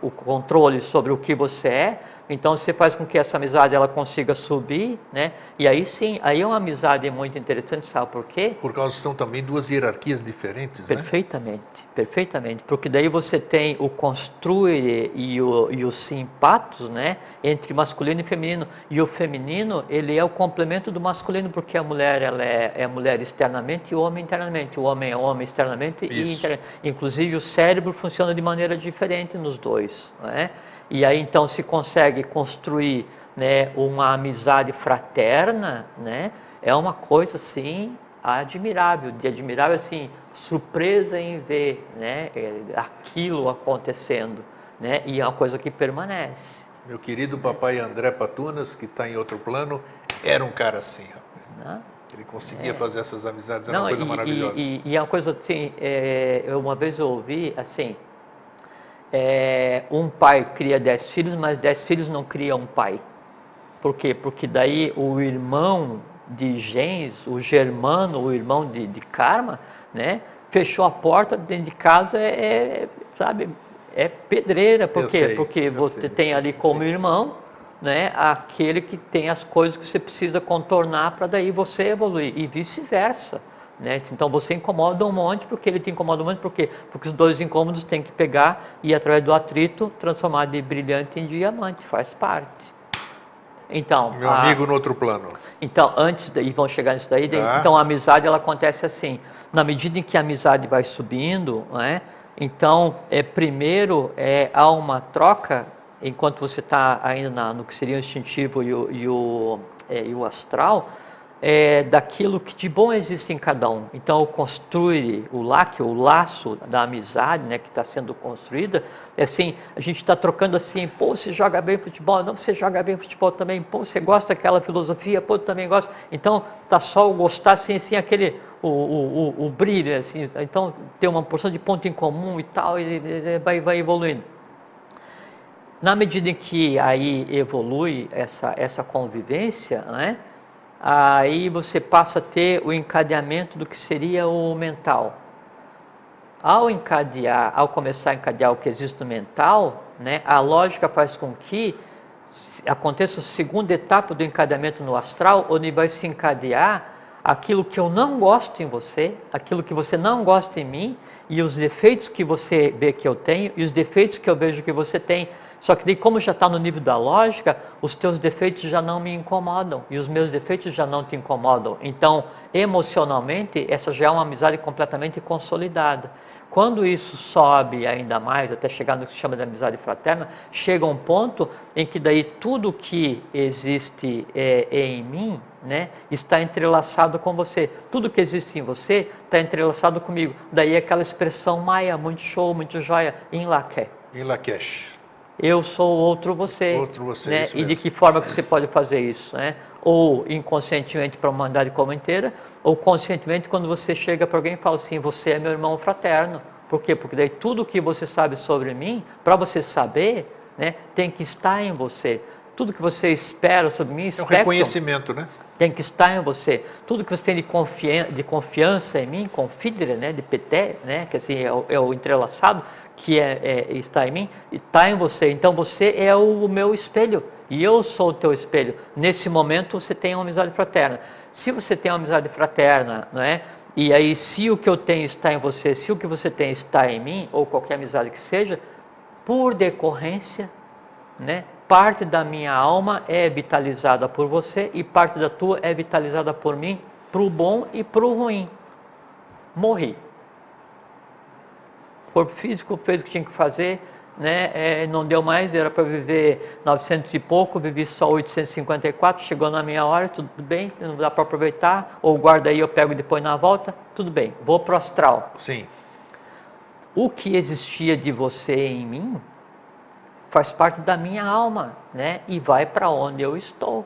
o controle sobre o que você é, então você faz com que essa amizade ela consiga subir, né? E aí sim, aí é uma amizade muito interessante, sabe por quê? Por causa que são também duas hierarquias diferentes, perfeitamente, né? Perfeitamente, porque daí você tem o construir e os simpatos, né? Entre masculino e feminino. E o feminino, ele é o complemento do masculino, porque a mulher ela é mulher externamente e o homem internamente. O homem é homem externamente e internamente. Inclusive o cérebro funciona de maneira diferente nos dois, né? E aí então se consegue construir, né, uma amizade fraterna, né? É uma coisa assim admirável, assim, surpresa em ver, né, aquilo acontecendo, né? E é uma coisa que permanece. Meu querido papai André Patunas, que está em outro plano, era um cara assim, rapaz. Ele conseguia fazer essas amizades, era uma coisa maravilhosa. E é uma coisa assim, uma vez eu ouvi assim, um pai cria 10 filhos, mas 10 filhos não criam um pai. Por quê? Porque daí o irmão de gens, o germano, o irmão de karma, né, fechou a porta dentro de casa, sabe, é pedreira. Por quê? Porque você tem ali como irmão, né, aquele que tem as coisas que você precisa contornar para daí você evoluir, e vice-versa. Né? Então você incomoda um monte, porque ele te incomoda um monte, por quê? Porque os dois incômodos têm que pegar e, através do atrito, transformar de brilhante em diamante, faz parte. Então, meu amigo no outro plano. Então, e vão chegar nisso daí, então a amizade ela acontece assim, na medida em que a amizade vai subindo, né? Então, primeiro há uma troca, enquanto você está ainda no que seria o instintivo e o astral, daquilo que de bom existe em cada um. Então, o laço da amizade, né, que está sendo construída, assim, a gente está trocando assim, pô, você joga bem futebol, não, você joga bem futebol também, pô, você gosta daquela filosofia, pô, eu também gosto. Então, tá só o gostar, assim aquele, o brilho, assim, então tem uma porção de ponto em comum e tal, e vai evoluindo. Na medida em que aí evolui essa convivência, né, aí você passa a ter o encadeamento do que seria o mental. Ao começar a encadear o que existe no mental, né, a lógica faz com que aconteça a segunda etapa do encadeamento no astral, onde vai se encadear aquilo que eu não gosto em você, aquilo que você não gosta em mim, e os defeitos que você vê que eu tenho, e os defeitos que eu vejo que você tem. Só que daí, como já está no nível da lógica, os teus defeitos já não me incomodam, e os meus defeitos já não te incomodam. Então, emocionalmente, essa já é uma amizade completamente consolidada. Quando isso sobe ainda mais, até chegar no que se chama de amizade fraterna, chega um ponto em que daí tudo que existe em mim, né, está entrelaçado com você. Tudo que existe em você está entrelaçado comigo. Daí aquela expressão maia, muito show, muito joia, em Laké. Em Lakesh. Eu sou outro você. Outro você, né? isso E de mesmo. que forma que você pode fazer isso, né? Ou inconscientemente para a humanidade como inteira, ou conscientemente quando você chega para alguém e fala assim, você é meu irmão fraterno. Por quê? Porque daí tudo que você sabe sobre mim, para você saber, né, tem que estar em você. Tudo que você espera sobre mim, É um reconhecimento, né? tem que estar em você. Tudo que você tem de confiança em mim, confidere, né, de peté, né, que assim é o entrelaçado, que está em mim, está em você. Então você é o meu espelho e eu sou o teu espelho. Nesse momento você tem uma amizade fraterna. Se você tem uma amizade fraterna, não é? E aí se o que eu tenho está em você, se o que você tem está em mim, ou qualquer amizade que seja, por decorrência, né? Parte da minha alma é vitalizada por você e parte da tua é vitalizada por mim, para o bom e para o ruim. Morri. O corpo físico fez o que tinha que fazer, né? Não deu mais, era para viver 900 e pouco, vivi só 854, chegou na minha hora, tudo bem, não dá para aproveitar, ou guarda aí, eu pego depois na volta, tudo bem, vou para o astral. Sim. O que existia de você em mim faz parte da minha alma, né? E vai para onde eu estou,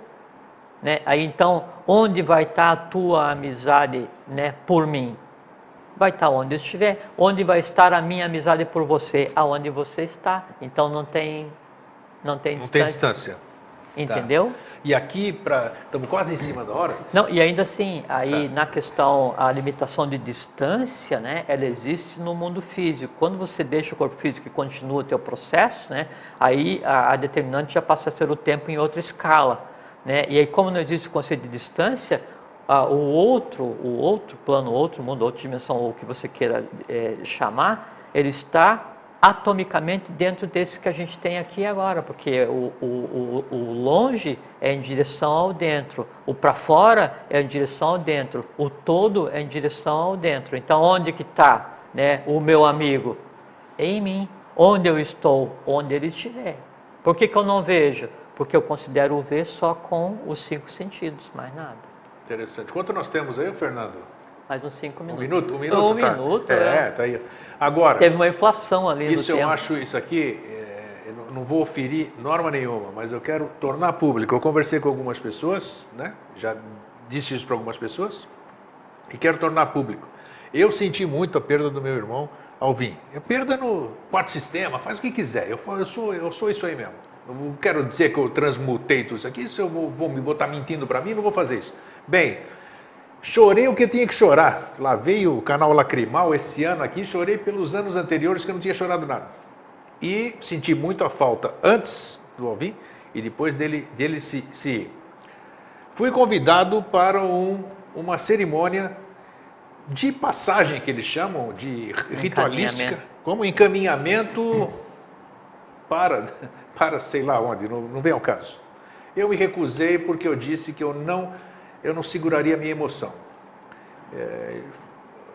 né? Aí então, onde vai estar a tua amizade, né, por mim? Vai estar onde eu estiver. Onde vai estar a minha amizade por você? Aonde você está. Então não tem distância. Entendeu? Tá. E aqui, estamos quase em cima da hora. Não, e ainda assim, aí Tá. na questão, a limitação de distância, né, ela existe no mundo físico. Quando você deixa o corpo físico e continua o teu processo, né, aí a determinante já passa a ser o tempo em outra escala, né? E aí, como não existe o conceito de distância, o outro plano, outro mundo, outra dimensão, ou o que você queira chamar, ele está atomicamente dentro desse que a gente tem aqui agora, porque o longe é em direção ao dentro, o para fora é em direção ao dentro, o todo é em direção ao dentro. Então, onde que está, né, o meu amigo? Em mim. Onde eu estou? Onde ele estiver. Por que eu não vejo? Porque eu considero o ver só com os 5 sentidos, mais nada. Interessante. Quanto nós temos aí, Fernando? Mais uns 5 minutos. Um minuto? Um tá. minuto, tá aí. Agora, teve uma inflação ali no isso eu tempo. acho, isso aqui, eu não vou ferir norma nenhuma, mas eu quero tornar público. Eu conversei com algumas pessoas, né? Já disse isso para algumas pessoas, e quero tornar público. Eu senti muito a perda do meu irmão Alvin. A perda no quarto sistema, faz o que quiser. Eu sou isso aí mesmo. Não quero dizer que eu transmutei tudo isso aqui, se eu vou me botar mentindo para mim, não vou fazer isso. Bem, chorei o que eu tinha que chorar. Lá veio o canal Lacrimal esse ano aqui, chorei pelos anos anteriores que eu não tinha chorado nada. E senti muito a falta antes do Alvin e depois dele se ir. Fui convidado para uma cerimônia de passagem, que eles chamam, de ritualística, como encaminhamento para sei lá onde, não vem ao caso. Eu me recusei porque eu disse que eu não seguraria a minha emoção.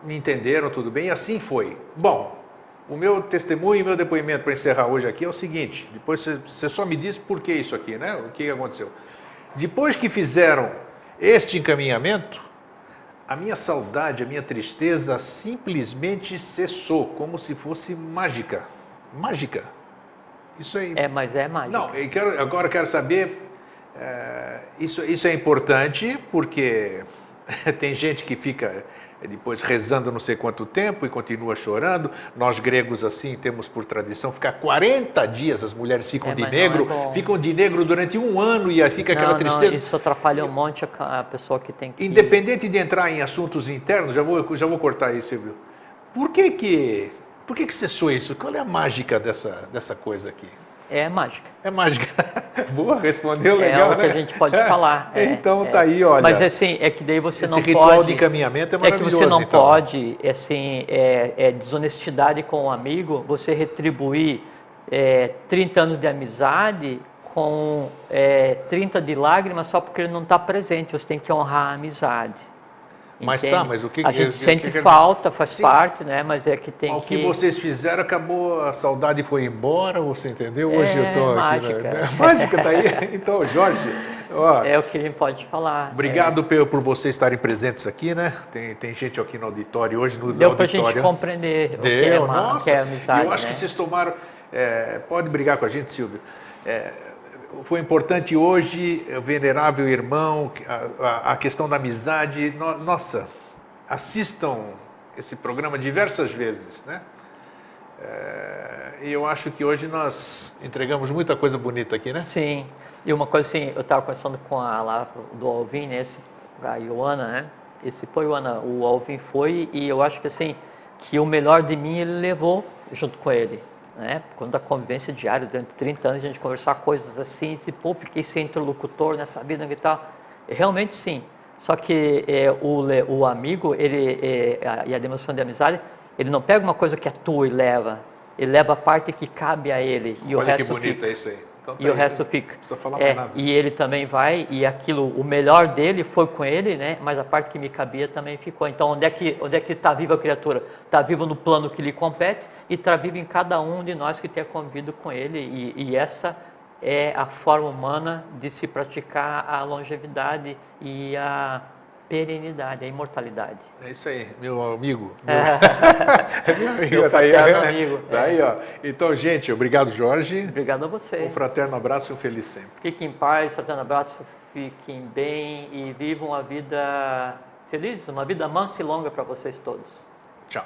Me entenderam, tudo bem, e assim foi. Bom, o meu testemunho e meu depoimento para encerrar hoje aqui é o seguinte, depois você só me diz por que isso aqui, né? O que aconteceu. Depois que fizeram este encaminhamento, a minha saudade, a minha tristeza simplesmente cessou, como se fosse mágica. Mágica. Isso aí. Mas é mágica. Não, agora eu quero saber, isso é importante, porque tem gente que fica depois rezando não sei quanto tempo e continua chorando. Nós gregos, assim, temos por tradição ficar 40 dias, as mulheres ficam de negro, ficam de negro durante 1 ano e aí fica aquela tristeza. Isso atrapalha um monte a pessoa que tem que... Independente de entrar em assuntos internos, já vou cortar aí, Silvio. Por que cessou isso? Qual é a mágica dessa coisa aqui? é mágica. É mágica. Boa, respondeu legal, É o que né? a gente pode falar. Então tá aí, olha. Mas assim, é que daí você esse não ritual pode... de encaminhamento é É que maravilhoso. você não então. pode, assim, desonestidade com um amigo, você retribuir 30 anos de amizade com 30 de lágrimas só porque ele não está presente. Você tem que honrar a amizade. Mas entende? tá, mas o que a gente sente que- falta, faz Sim. parte, né? Mas é que tem O que que... vocês fizeram acabou, a saudade foi embora, você entendeu? Hoje eu tô mágica. aqui. Mágica tá aí. Então, Jorge, ó, É o que a gente pode falar. obrigado por vocês estarem presentes aqui, né? Tem gente aqui no auditório hoje, no Deu para a auditório. gente compreender o Deu, o nossa. que é amizade, eu acho né? que vocês tomaram. Pode brigar com a gente, Silvio. Foi importante hoje, venerável irmão, a questão da amizade. Nossa, assistam esse programa diversas vezes, né? E eu acho que hoje nós entregamos muita coisa bonita aqui, né? Sim. E uma coisa assim, eu estava conversando com a lá do Alvin, né? A Ioana, né? O Alvin foi, e eu acho que assim, que o melhor de mim ele levou junto com ele, né? Quando a convivência diária, durante 30 anos, a gente conversar coisas assim, pô, fiquei sem interlocutor nessa vida e tal. Realmente sim. Só que o amigo, e a demonstração de amizade, ele não pega uma coisa que é tua e leva. Ele leva a parte que cabe a ele. E Olha o resto que bonito fica. é isso aí. Então, tá E o aí, resto não fica. precisa falar mais nada. E ele também vai, e aquilo, o melhor dele foi com ele, né? Mas a parte que me cabia também ficou. Então, onde é que está viva a criatura? Está vivo no plano que lhe compete e está vivo em cada um de nós que tem convivido com ele. E essa é a forma humana de se praticar a longevidade e a perenidade, a imortalidade. É isso aí, meu amigo. Meu amigo, Meu tá aí, fraterno amigo. Tá aí, ó. Então, gente, obrigado, Jorge. Obrigado a você. Um fraterno abraço e um feliz sempre. Fiquem em paz, fraterno abraço, fiquem bem e vivam a vida feliz, uma vida mansa e longa para vocês todos. Tchau.